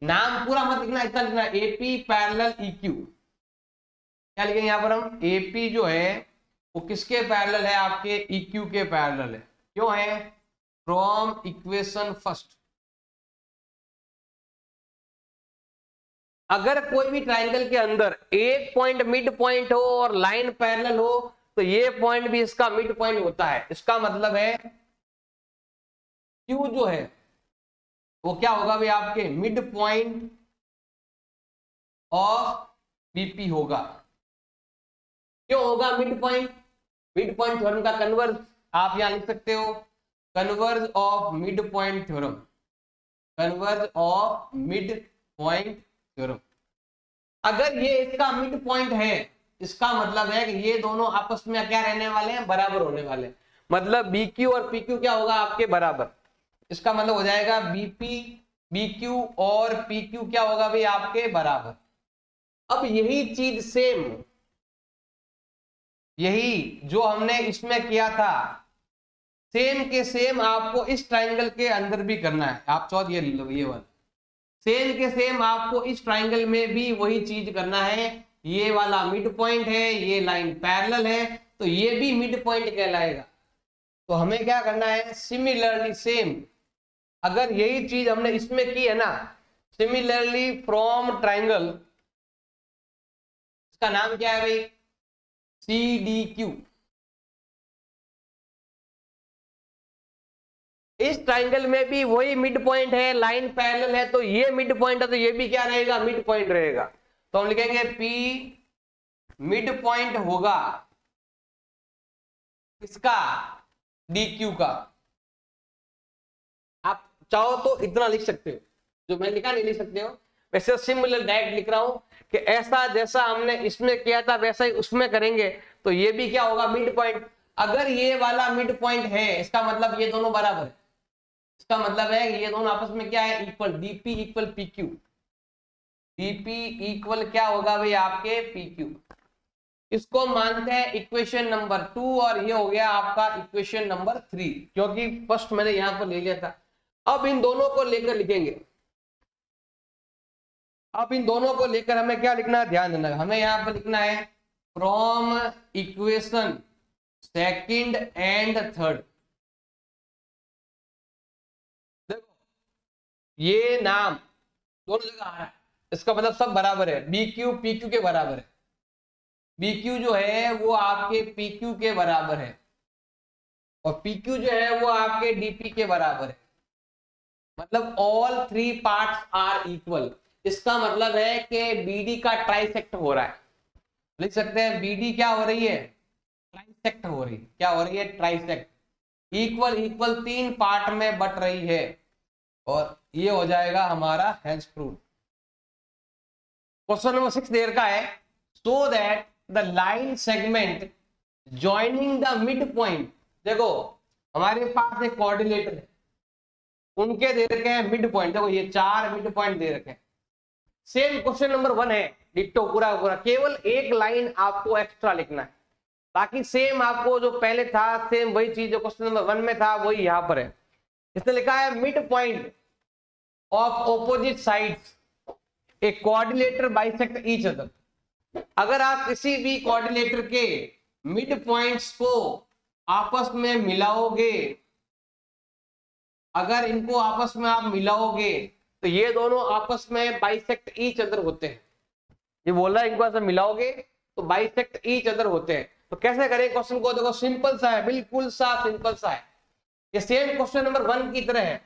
नाम पूरा मत लिखना, इतना लिखना एपी पैरेलल इक्यू। क्या लिखेंगे यहां पर हम, एपी जो है वो किसके पैरेलल है, आपके इक्यू के पैरेलल है। क्यों है, फ्रॉम इक्वेशन फर्स्ट। अगर कोई भी ट्रायंगल के अंदर एक पॉइंट मिड पॉइंट हो और लाइन पैरेलल हो तो ये पॉइंट भी इसका मिड पॉइंट होता है। इसका मतलब है Q जो है वो क्या होगा भाई, आपके मिड पॉइंट ऑफ बीपी होगा। क्यों होगा mid point, mid point theorem का कन्वर्ज आप यहां लिख सकते हो, converse of mid point theorem, converse of mid point theorem. अगर ये इसका मिड पॉइंट है, इसका मतलब है कि ये दोनों आपस में क्या रहने वाले हैं, बराबर होने वाले हैं। मतलब BQ और PQ क्या होगा, आपके बराबर। इसका मतलब हो जाएगा BP BQ और PQ क्या होगा भाई, आपके बराबर। अब यही चीज सेम, यही जो हमने इसमें किया था सेम के सेम आपको इस ट्रायंगल के अंदर भी करना है। आप चाहो ये लो, ये वाला सेम के सेम आपको इस ट्रायंगल में भी वही चीज करना है। ये वाला मिड पॉइंट है, ये लाइन पैरेलल है, तो ये भी मिड पॉइंट कहलाएगा। तो हमें क्या करना है, सिमिलरली सेम, अगर यही चीज हमने इसमें की है ना, सिमिलरली फ्रॉम ट्रायंगल इसका नाम क्या है भाई, सी डी क्यू। इस ट्राइंगल में भी वही मिड पॉइंट है, लाइन पैरेलल है, तो ये मिड पॉइंट है, तो ये भी क्या रहेगा, मिड पॉइंट रहेगा। तो हम लिखेंगे पी मिड पॉइंट होगा इसका डी क्यू का। आप चाहो तो इतना लिख सकते हो, जो मैं लिखा नहीं लिख सकते हो, वैसे सिमिलर डायरेक्ट लिख रहा हूं कि ऐसा जैसा हमने इसमें किया था वैसा ही उसमें करेंगे, तो ये भी क्या होगा, मिड पॉइंट। अगर ये वाला मिड पॉइंट है, इसका मतलब ये दोनों बराबर है, इसका मतलब है ये दोनों आपस में क्या है, equal, DP equal P Q. DP equal क्या होगा भाई, आपके पी क्यू। इसको मानते हैं इक्वेशन नंबर 2 और ये हो गया आपका इक्वेशन नंबर 3, क्योंकि फर्स्ट मैंने यहां पर ले लिया था। अब इन दोनों को लेकर लिखेंगे, अब इन दोनों को लेकर हमें क्या लिखना है, ध्यान देना, हमें यहां पर लिखना है from equation second and third. देखो ये नाम दोनों जगह आ रहा है, इसका मतलब सब बराबर है, बी क्यू पी क्यू के बराबर है। बी क्यू जो है वो आपके पी क्यू के बराबर है, और पी क्यू जो है वो आपके डीपी के बराबर है। मतलब all three parts are equal. इसका मतलब है कि बीडी का ट्राइसेक्ट हो रहा है, लिख सकते हैं बीडी क्या हो रही है, ट्राइसेक्ट हो रही है। क्या हो रही है, ट्राइसेक्ट। इक्वल इक्वल 3 पार्ट में बट रही है, और ये हो जाएगा हमारा हेंस प्रूफ। क्वेश्चन नंबर 6 देर का है, so that the line segment joining the mid point. देखो हमारे पास एक कोऑर्डिनेटर है, उनके दे रखे हैं मिड पॉइंट, देखो ये 4 मिड पॉइंट दे रखे हैं। सेम क्वेश्चन नंबर 1 है, डिट्टो पूरा पूरा, केवल एक लाइन आपको एक्स्ट्रा लिखना है, बाकी सेम आपको जो पहले था सेम वही चीज जो क्वेश्चन नंबर 1 में था वही यहां पर है। इसने लिखा है mid point of opposite sides A coordinator bisect each other. अगर आप किसी भी कोऑर्डिनेटर के मिड पॉइंट्स को आपस में मिलाओगे, अगर इनको आपस में आप मिलाओगे तो ये दोनों आपस में बाइसेक्ट ईच अदर होते हैं। ये बोल रहा है इनको ऐसा मिलाओगे तो बाइसेक्ट ईच अदर होते हैं। तो कैसे करें क्वेश्चन को, देखो सिंपल सा है, बिल्कुल सा सिंपल सा है, ये सेम क्वेश्चन नंबर 1 की तरह है।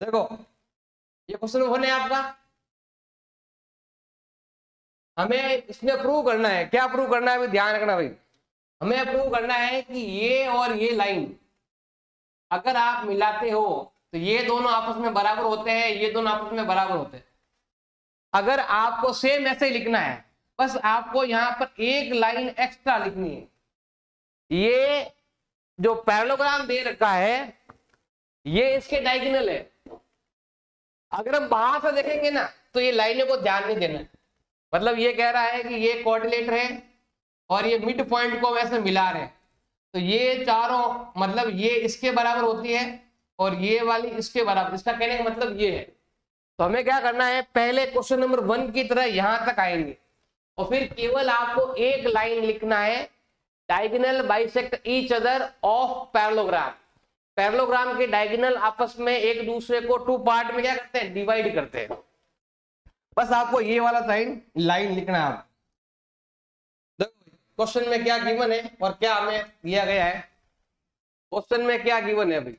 देखो ये क्वेश्चन नंबर 1 है आपका, हमें इसमें प्रूव करना है, क्या प्रूव करना है अभी ध्यान रखना भाई, हमें प्रूव करना है कि ये और ये लाइन अगर आप मिलाते हो तो ये दोनों आपस में बराबर होते हैं, ये दोनों आपस में बराबर होते हैं। अगर आपको सेम ऐसे ही लिखना है, बस आपको यहां पर एक लाइन एक्स्ट्रा लिखनी है। ये जो पैरेललोग्राम दे रखा है ये इसके डायगोनल है। अगर हम बाहर से देखेंगे ना तो ये लाइनों को ध्यान नहीं देना, मतलब ये कह रहा है कि ये कोऑर्डिनेटर है और ये मिड पॉइंट को वैसे मिला रहे हैं, तो ये चारों मतलब ये इसके बराबर होती है और ये वाली इसके बराबर, इसका कहने का मतलब ये है। तो हमें क्या करना है, पहले क्वेश्चन नंबर 1 की तरह यहां तक आएंगे और फिर केवल आपको एक लाइन लिखना है, diagonal bisect each other of parallelogram. Parallelogram के डायगोनल आपस में एक दूसरे को 2 पार्ट में क्या करते हैं, डिवाइड करते हैं। बस आपको ये वाला लाइन लिखना है। देखो क्वेश्चन में क्या गिवन है और क्या हमें दिया गया है। क्वेश्चन में क्या गिवन है, अभी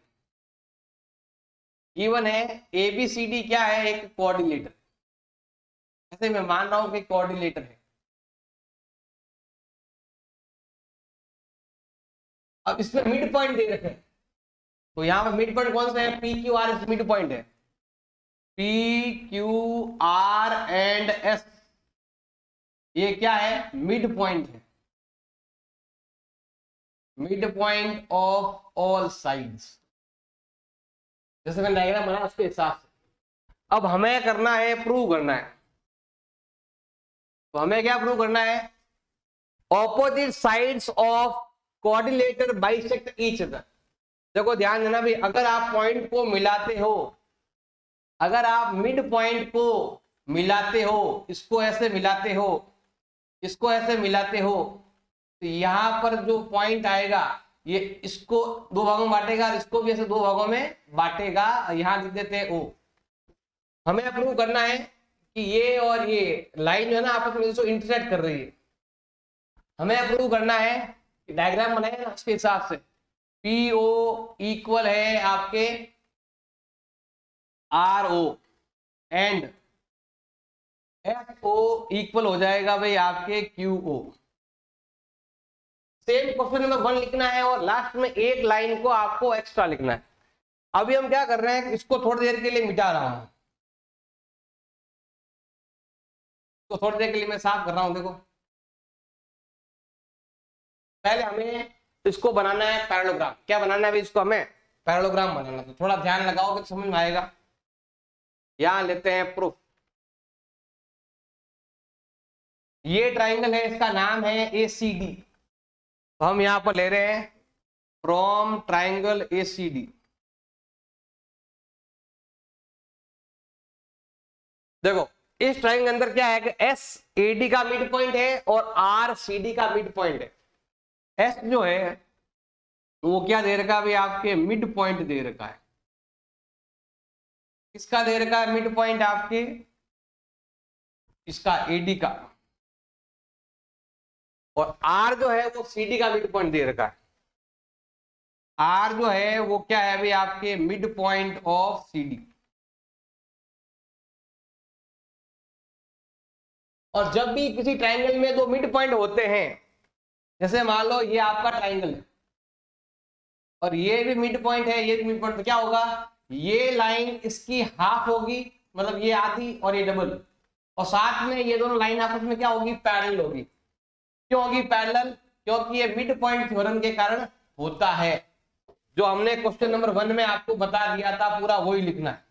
गिवन है ABCD क्या है, एक कोऑर्डिनेटर। ऐसे मैं मान रहा हूं कि कोऑर्डिनेटर है। अब इसमें मिड पॉइंट दे रखे हैं, तो यहां पर मिड पॉइंट कौन सा है, PQR मिड पॉइंट है, PQR एंड S ये क्या है, मिड पॉइंट है, mid point of all sides. जैसे मैंने डायग्राम बनाया उसके हिसाब से अब हमें करना है, प्रूव करना है। तो हमें क्या प्रूव करना है, opposite sides of coordinator bisect each other. देखो ध्यान देना भी, अगर आप पॉइंट को मिलाते हो, अगर आप मिड पॉइंट को मिलाते हो, इसको ऐसे मिलाते हो, इसको ऐसे मिलाते हो, तो यहां पर जो पॉइंट आएगा ये इसको 2 भागों में बांटेगा, इसको भी ऐसे 2 भागों में बांटेगा, यहां लिख देते हैं O। हमें प्रूव करना है कि ये और ये लाइन जो है ना आपस में जो इंटरसेक्ट कर रही है, हमें प्रूव करना है कि डायग्राम बनाए ना उसके हिसाब से पी ओ इक्वल है आपके R O and F O equal हो जाएगा भाई आपके Q O. Same question number 1 लिखना है और लास्ट में एक लाइन को आपको एक्स्ट्रा लिखना है। अभी हम क्या कर रहे हैं, इसको थोड़ी देर के लिए मिटा रहा हूं, तो थोड़ी देर के लिए मैं साफ कर रहा हूं। देखो पहले हमें इसको बनाना है पैरेललोग्राम। क्या बनाना है अभी इसको, हमें पैरेललोग्राम बनाना है। तो थोड़ा ध्यान लगाओ कि समझ में आएगा। यहां लेते हैं प्रूफ। ये ट्राइंगल है, इसका नाम है ACD। तो हम यहां पर ले रहे हैं फ्रॉम ट्राइंगल ACD। देखो इस ट्राइंगल के अंदर क्या है कि SAD का मिड पॉइंट है और RCD का मिड पॉइंट है। S जो है वो क्या दे रखा है भाई, आपके मिड पॉइंट दे रखा है। किसका दे रखा है मिड पॉइंट, आपके इसका AD का। और R जो है वो CD का मिड पॉइंट दे रखा है। R जो है वो क्या है भाई, आपके मिड पॉइंट ऑफ CD। और जब भी किसी ट्राइंगल में दो मिड पॉइंट होते हैं, जैसे मान लो ये आपका ट्राइंगल है और ये भी मिड पॉइंट है, ये भी मिड पॉइंट, तो क्या होगा, ये लाइन इसकी हाफ होगी, मतलब ये आधी और ये डबल, और साथ में ये दोनों लाइन आपस में क्या होगी, पैरेलल होगी। क्यों होगी पैरेलल, क्योंकि ये मिड पॉइंट थ्योरम के कारण होता है। जो हमने क्वेश्चन नंबर 1 में आपको बता दिया था, पूरा वही लिखना है।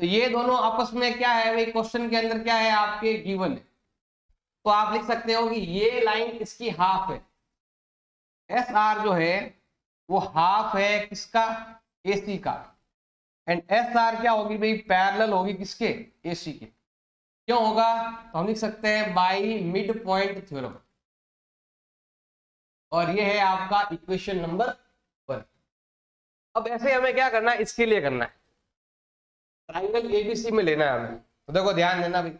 तो ये दोनों आपस में क्या है भाई, क्वेश्चन के अंदर क्या है आपके गिवन है। तो आप लिख सकते हो कि ये लाइन इसकी हाफ है, SR जो है वो हाफ है किसका, AC का। एंड SR क्या होगी भाई, पैरेलल होगी किसके, AC के। क्यों होगा, तो हम लिख सकते हैं बाई मिड पॉइंट थ्योरम। और ये है आपका इक्वेशन नंबर 1। अब ऐसे हमें क्या करना है, इसके लिए करना है, ट्राइंगल ABC में लेना है हमें। तो देखो ध्यान देना भाई,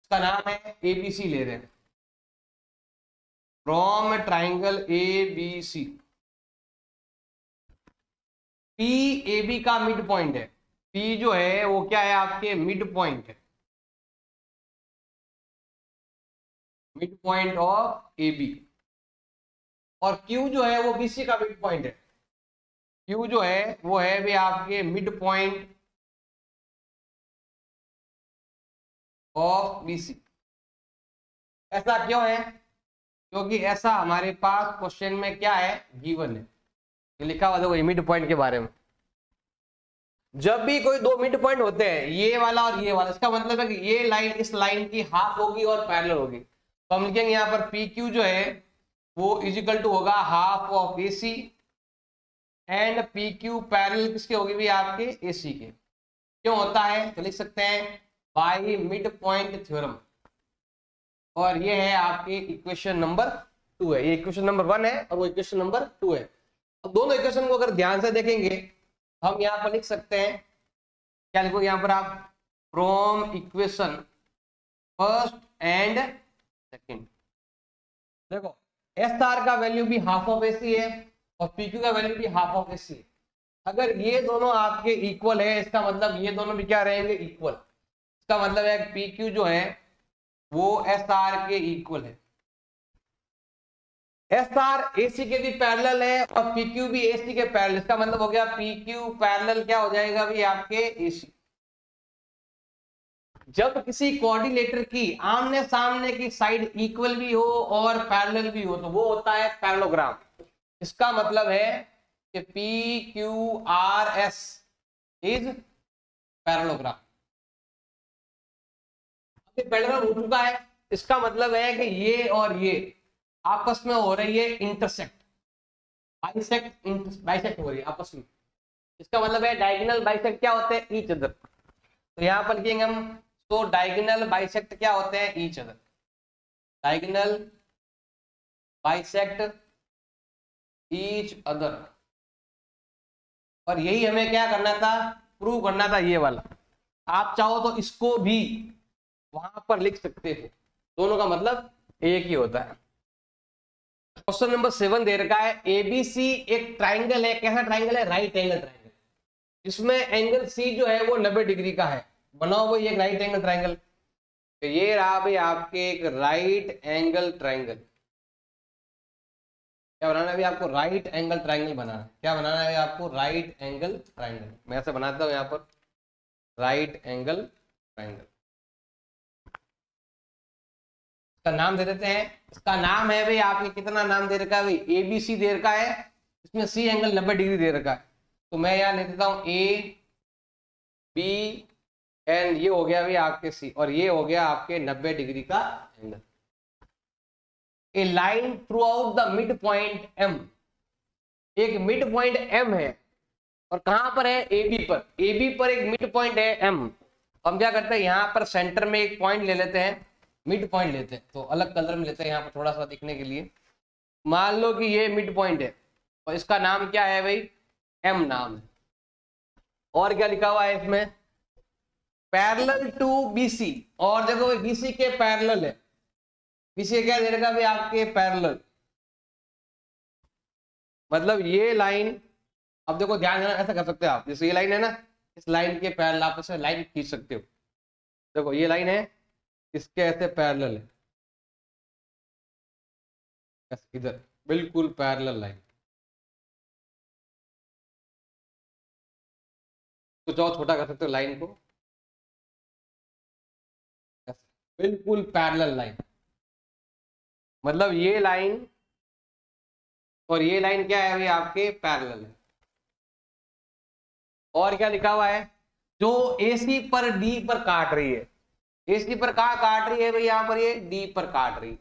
इसका नाम है ABC ले रहे हैं, फ्रॉम ट्राइंगल ABC। PAB का मिड पॉइंट है, P जो है वो क्या है आपके मिड पॉइंट है, मिड पॉइंट ऑफ AB। और Q जो है वो BC का मिड पॉइंट है, Q जो है वो है भी आपके मिड पॉइंट ऑफ BC। ऐसा क्यों है, क्योंकि ऐसा हमारे पास क्वेश्चन में क्या है, गिवन है। ये लिखा हुआ देखो मिड पॉइंट के बारे में। जब भी कोई दो मिड पॉइंट होते हैं, ये वाला और ये वाला, इसका मतलब है कि ये लाइन इस लाइन की हाफ होगी और पैरेलल होगी। तो हम लिखेंगे यहाँ पर PQ जो है वो इजिकल टू होगा half of AC and PQ parallel किसके होगी भी, आपके AC के। क्यों होता है, तो लिख सकते हैं बाई मिड पॉइंट थ्योरम। और ये है आपके इक्वेशन नंबर 2 है। ये इक्वेशन नंबर 1 है और वो इक्वेशन नंबर 2 है। अब दोनों इक्वेशन को अगर ध्यान से देखेंगे, हम यहाँ पर लिख सकते हैं, क्या लिखोगे यहाँ पर आप, from equation first and second. देखो SR का वैल्यू भी हाफ ऑफ AC है और PQ का वैल्यू भी हाफ ऑफ AC है। अगर ये दोनों आपके इक्वल है, इसका मतलब ये दोनों भी क्या रहेंगे, इक्वल। इसका मतलब है PQ जो है वो SR के इक्वल है। SR AC के भी पैरेलल है और PQ भी AC के पैरेलल। इसका मतलब हो गया PQ पैरेलल क्या हो जाएगा भी, आपके AC। जब किसी कोऑर्डिनेटर की आमने सामने की साइड इक्वल भी हो और पैरेलल भी हो, तो वो होता है पैरेललोग्राम। इसका मतलब है कि PQRS इज पैरेललोग्राम। पैरेलल हो चुका है, इसका मतलब है कि ये और ये आपस में हो रही है इंटरसेक्ट, बाइसेक्ट हो रही है आपस में। इसका मतलब है डायगोनल बाइसेक्ट क्या होते हैं, ईच अदर। तो यहां पर लिखेंगे हम, तो डायगोनल बाइसेक्ट क्या होते हैं, each other. Diagonal bisect each other. और यही हमें क्या करना था, प्रूव करना था, ये वाला। आप चाहो तो इसको भी वहां पर लिख सकते हो, दोनों का मतलब एक ही होता है। क्वेश्चन नंबर 7 दे रखा है, एबीसी एक ट्राइंगल है। कैसा ट्राइंगल है? राइट एंगल ट्राइंगल, जिसमें एंगल सी जो है वो 90 डिग्री का है। बनाओ भाई एक राइट एंगल ट्राइंगल। तो ये रहा भाई आपके एक राइट एंगल ट्राइंगल। क्या बनाना है अभी आपको? राइट एंगल ट्राइंगल बनाना है। क्या बनाना है आपको? Right angle triangle. मैं ऐसे बनाता हूँ यहाँ पर, राइट एंगल ट्राइंगल। इसका नाम दे देते हैं। इसका नाम है भाई आपके, कितना नाम दे रखा है भाई? एबीसी दे रखा है, इसमें सी एंगल 90 डिग्री दे रखा है। तो मैं यहाँ ले देता हूँ ए बी एंड ये हो गया भाई आपके सी, और ये हो गया आपके 90 डिग्री का angle. A line through out the mid point M, एक मिड पॉइंट एम है, और कहां पर है? ए बी पर। ए बी पर एक मिड पॉइंट है एम। हम क्या करते हैं, यहाँ पर सेंटर में एक पॉइंट ले लेते हैं, मिड पॉइंट लेते हैं। तो अलग कलर में लेते हैं यहाँ पर थोड़ा सा दिखने के लिए। मान लो कि ये मिड पॉइंट है और इसका नाम क्या है भाई? एम नाम है। और क्या लिखा हुआ है इसमें? पैरेलल टू बीसी, और देखो बीसी के पैरेलल है। बीसी क्या दे रखा भाई आपके? पैरेलल, मतलब ये लाइन, अब देखो ध्यान देना, ऐसा कर सकते हो आप, जैसे ये लाइन है ना, इस लाइन के पैरेलल आप ऐसे लाइन खींच सकते हो। देखो ये लाइन है, इसके ऐसे पैरेलल है, इधर बिल्कुल पैरेलल लाइन। कुछ और छोटा कर सकते हो लाइन को, बिल्कुल पैरेलल लाइन। मतलब ये लाइन और ये लाइन क्या है भाई आपके? पैरेलल है। और क्या लिखा हुआ है? जो एसी पर डी पर काट रही है, एसी पर कहाँ काट रही है भाई? यहाँ पर ये डी पर काट रही है।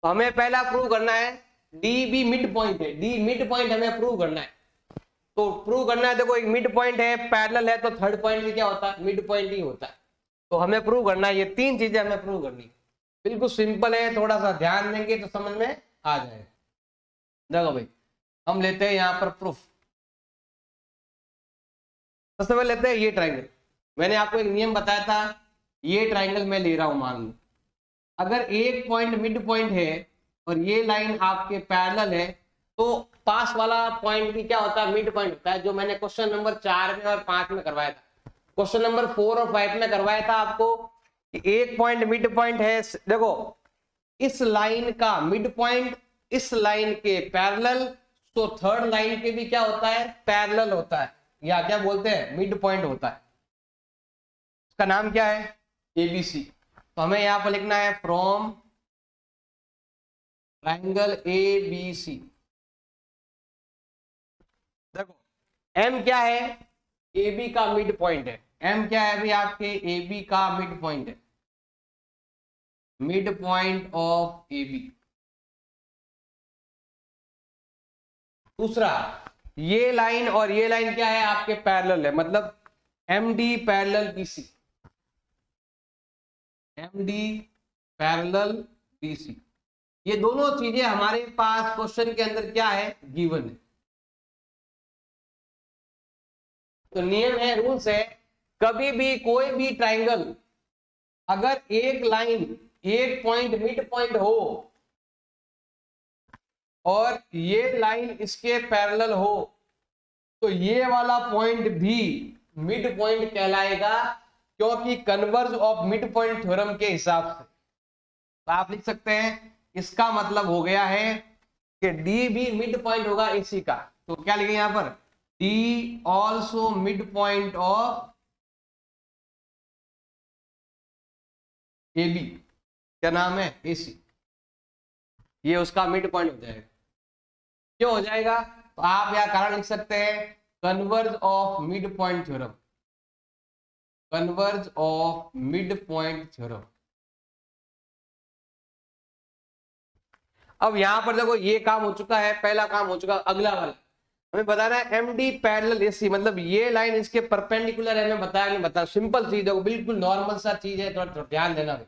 तो हमें पहला प्रूव करना है, डी भी मिड पॉइंट है, डी मिड पॉइंट हमें प्रूव करना है। तो प्रूव करना है, देखो एक मिड पॉइंट है, पैरेलल है, तो थर्ड पॉइंट भी क्या होता है? मिड पॉइंट ही होता है। तो हमें प्रूव करना है, ये तीन चीजें हमें प्रूव करनी है। बिल्कुल सिंपल है, थोड़ा सा ध्यान देंगे तो समझ में आ जाएगा। देखो भाई हम लेते हैं यहाँ पर प्रूफ। सबसे पहले लेते हैं ये ट्राइंगल। मैंने आपको एक नियम बताया था, ये ट्राइंगल मैं ले रहा हूं, मान लो अगर एक पॉइंट मिड पॉइंट है और ये लाइन आपके पैरेलल है, तो पास वाला पॉइंट भी क्या होता है? मिड पॉइंट होता है, जो मैंने क्वेश्चन नंबर 4 में और 5 में करवाया था। क्वेश्चन नंबर 4 और 5 में करवाया था आपको कि एक पॉइंट मिड पॉइंट है। देखो इस लाइन का मिड पॉइंट इस लाइन के पैरेलल, तो थर्ड लाइन के भी क्या होता है? पैरेलल होता है, या क्या बोलते हैं? मिड पॉइंट होता है। इसका नाम क्या है? एबीसी। तो हमें यहां पर लिखना है फ्रॉम ट्राइंगल एबीसी। देखो एम क्या है? एबी का मिड पॉइंट है। एम क्या है भी आपके? एबी का मिड पॉइंट है, मिड पॉइंट ऑफ एबी। दूसरा, ये लाइन और ये लाइन क्या है? आपके पैरेलल है, मतलब M D parallel BC, M D parallel BC. ये दोनों चीजें हमारे पास क्वेश्चन के अंदर क्या है? गिवन है। तो नियम है, रूल्स है, कभी भी कोई भी ट्राइंगल अगर एक लाइन एक पॉइंट मिड पॉइंट हो और ये लाइन इसके पैरेलल हो, तो ये वाला पॉइंट भी मिड पॉइंट कहलाएगा, क्योंकि converse of mid point theorem के हिसाब से। तो आप लिख सकते हैं, इसका मतलब हो गया है कि डी भी मिड पॉइंट होगा एसी का। तो क्या लिखे यहां पर? D also mid point of AB. क्या नाम है? एसी। ये उसका मिड पॉइंट हो जाएगा। क्यों हो जाएगा? तो आप यहां कारण लिख सकते हैं, converse of mid point theorem, converse of mid point theorem. अब यहां पर देखो ये काम हो चुका है, पहला काम हो चुका। अगला वाला हमें बताना है एम डी पैरेलल एसी, मतलब ये लाइन इसके परपेंडिकुलर है। हमें बताया नहीं बताया, सिंपल चीज है, बिल्कुल नॉर्मल सा चीज है, थोड़ा ध्यान देना।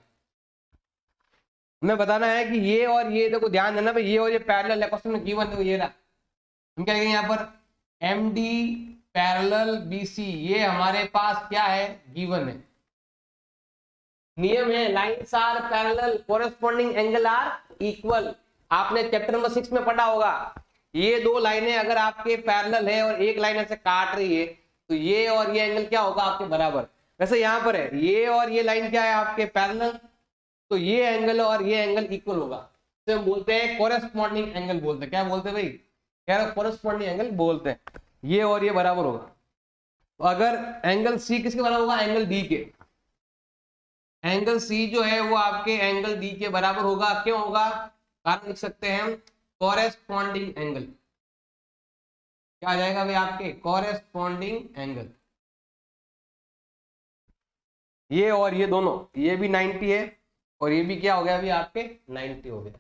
हमें बताना है कि ये और ये, देखो ध्यान देना भाई, ये और ये पैरेलल है, क्वेश्चन में गिवन है, ये रहा। हम क्या लिखेंगे यहाँ पर? M D parallel B C, ये हमारे पास क्या है, गिवन है। नियम है lines are parallel corresponding angle are equal. आपने चैप्टर नंबर 6 में पढ़ा होगा, ये दो लाइनें अगर आपके पैरेलल है और एक लाइन ऐसे काट रही है तो ये और ये एंगल क्या होगा, आपके बराबर। वैसे यहाँ पर है ये और ये लाइन क्या है, आपके पैरेलल, तो ये एंगल और ये एंगल इक्वल होगा, तो हम बोलते हैं कोरेस्पॉन्डिंग एंगल बोलते हैं। क्या बोलते हैं भाई, क्या कोरेस्पॉन्डिंग एंगल बोलते हैं। ये और ये बराबर होगा, तो अगर एंगल सी किसके बराबर होगा, एंगल डी के। एंगल सी जो है वो आपके एंगल डी के बराबर होगा। क्यों होगा, कारण लिख सकते हैं हम, कोरेस्पॉन्डिंग एंगल। क्या आ जाएगा भाई आपके, कोरेस्पॉन्डिंग एंगल। ये और ये दोनों, ये भी 90 है और ये भी क्या हो गया अभी आपके 90 हो गया।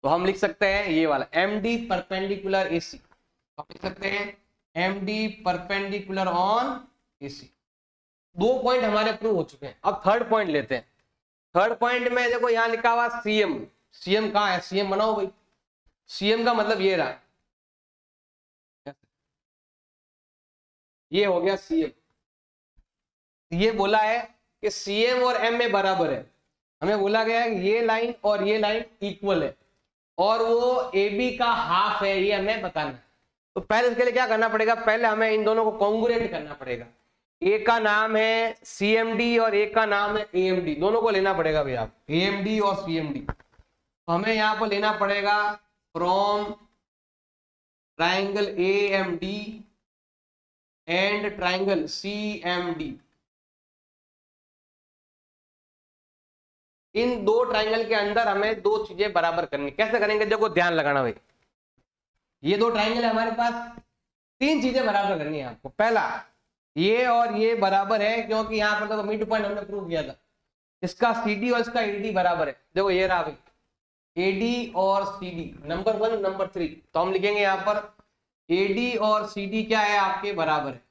तो हम लिख सकते हैं ये वाला M D perpendicular A C, हम लिख सकते हैं M D perpendicular on A C. 2 point हमारे प्रूव हो चुके हैं। अब थर्ड पॉइंट लेते हैं। थर्ड पॉइंट में देखो यहाँ लिखा हुआ सीएम। सीएम कहाँ है, सीएम बनाओ भाई। सीएम का मतलब ये रहा, ये हो गया सीएम। ये बोला है कि सीएम और एम में बराबर है। हमें बोला गया है कि ये लाइन और ये लाइन इक्वल है और वो ए बी का हाफ है, ये हमें बताना है। तो पहले इसके लिए क्या करना पड़ेगा, पहले हमें इन दोनों को कॉन्ग्रुएंट करना पड़ेगा। ए का नाम है सीएमडी और ए का नाम है एएमडी, दोनों को लेना पड़ेगा भैया आप, एएमडी और सीएमडी। तो हमें यहां पर लेना पड़ेगा from triangle AMD and triangle CMD. इन दो ट्राइंगल के अंदर हमें 2 चीजें बराबर करनी। कैसे करेंगे, देखो ध्यान लगाना भाई। ये 2 ट्राइंगल है हमारे पास, 3 चीजें बराबर करनी है आपको। पहला, ये और ये बराबर है क्योंकि यहाँ पर देखो मिड पॉइंट हमने प्रूव किया था, इसका CD और इसका AD बराबर है। देखो ये रहा भाई, AD और CD नंबर 1 नंबर 3। तो हम लिखेंगे यहाँ पर AD और CD क्या है, आपके बराबर है,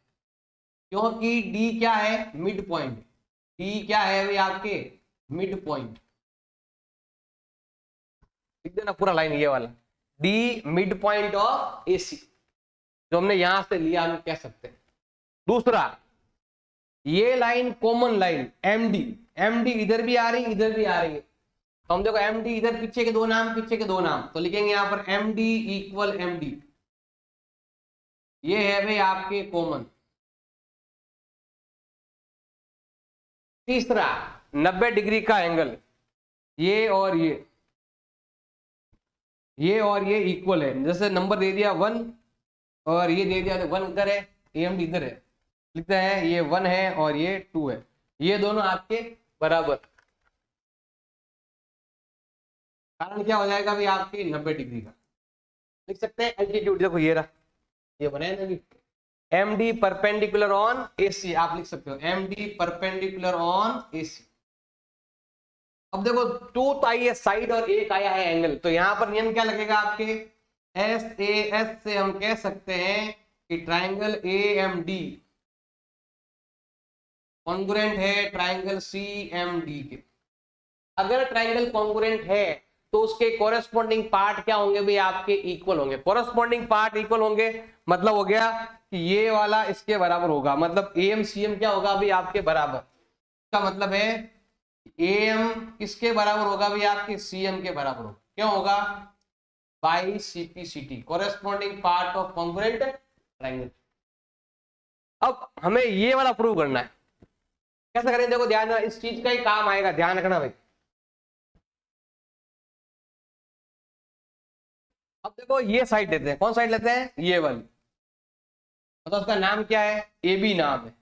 क्योंकि D क्या है, मिड पॉइंट। D क्या है भाई आपके, मिड पॉइंट। लिख देना पूरा लाइन ये वाला, D mid point of AC, जो हमने यहां से लिया हम कह सकते हैं। दूसरा, ये line common line MD, MD इधर भी आ रही इधर भी आ रही है। तो हम देखो MD इधर पीछे के 2 नाम पीछे के 2 नाम, तो लिखेंगे यहां पर MD इक्वल MD। ये है भाई आपके कॉमन। तीसरा, 90 डिग्री का एंगल, ये और ये इक्वल है। जैसे नंबर दे दिया 1 और ये दे दिया, 1 इधर है AMD इधर है, लिखते हैं ये 1 है और ये 2 है, ये दोनों आपके बराबर। कारण क्या हो जाएगा भाई आपके 90 डिग्री का। लिख सकते हैं एल्टीट्यूड, देखो ये रहा, ये बनाए ना MD परपेंडिकुलर ऑन AC, आप लिख सकते हो MD परपेंडिकुलर ऑन AC। अब देखो 2 तो आई है साइड और 1 आया है एंगल, तो यहां पर नियम क्या लगेगा आपके, SAS से हम कह सकते हैं कि ट्राइंगल AMD कॉन्ग्रुएंट है ट्राइंगल CMD के। अगर ट्राइंगल कॉन्ग्रुएंट है तो उसके कोरेस्पॉन्डिंग पार्ट क्या होंगे भाई आपके, इक्वल होंगे। कोरेस्पॉन्डिंग पार्ट इक्वल होंगे मतलब हो गया कि ये वाला इसके बराबर होगा, मतलब AM CM क्या होगा भाई आपके बराबर। इसका मतलब है AM किसके बराबर होगा भाई आपके, CM के बराबर होगा। क्यों होगा, by CPCT, corresponding part of congruent triangle. अब हमें ये वाला प्रूव करना है। कैसे करें, देखो ध्यान रखना, इस चीज का ही काम आएगा, ध्यान रखना भाई। अब देखो ये साइड लेते हैं, कौन साइड लेते हैं, ये वाली, मतलब उसका नाम क्या है, AB नाम है,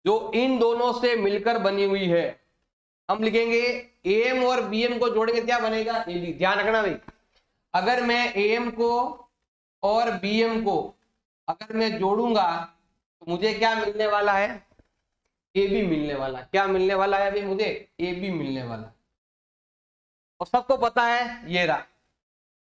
जो इन दोनों से मिलकर बनी हुई है। हम लिखेंगे AM और BM को जोड़ेंगे क्या बनेगा, AB। ध्यान रखना भाई, अगर मैं AM को और BM को अगर मैं जोड़ूंगा तो मुझे क्या मिलने वाला है, AB मिलने वाला। क्या मिलने वाला है भाई मुझे, AB मिलने वाला। और सबको पता है ये रहा,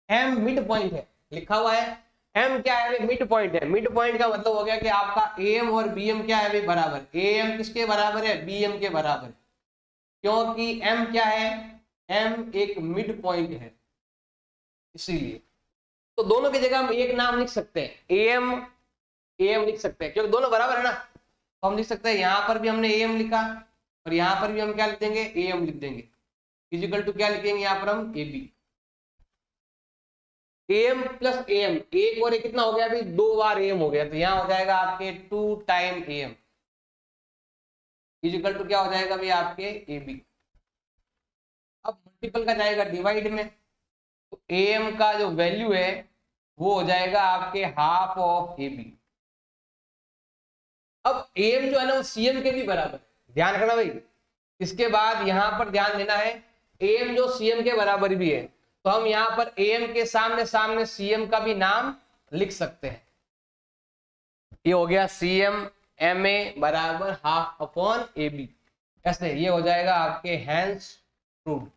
M मिड पॉइंट है, लिखा हुआ है M क्या है, मिड पॉइंट है। मिड पॉइंट का मतलब हो गया कि आपका AM और BM क्या है भाई बराबर। AM किसके बराबर है, BM के बराबर, क्योंकि M क्या है, M एक मिड पॉइंट है, इसीलिए। तो दोनों की जगह हम एक नाम लिख सकते हैं, AM AM लिख सकते हैं क्योंकि दोनों बराबर है ना, तो हम लिख सकते हैं यहां पर भी हमने AM लिखा और यहां पर भी हम क्या लिख देंगे, AM लिख देंगे, इजिकल टू क्या लिखेंगे यहां पर हम AB। AM प्लस AM, एक और एक कितना हो गया अभी, 2 बार AM हो गया, तो यहाँ हो जाएगा आपके 2 टाइम AM इजिकल टू क्या हो जाएगा भाई आपके AB। अब मल्टीपल का जाएगा डिवाइड में, तो AM का जो वैल्यू है वो हो जाएगा आपके हाफ ऑफ AB। अब AM जो है ना वो CM के भी बराबर है, ध्यान रखना भाई। इसके बाद यहां पर ध्यान देना है, AM जो CM के बराबर भी है, तो हम यहां पर AM के सामने सामने CM का भी नाम लिख सकते हैं। ये हो गया CM MA बराबर हाफ अपॉन AB, ऐसे ये हो जाएगा आपके हैंस प्रूव्ड।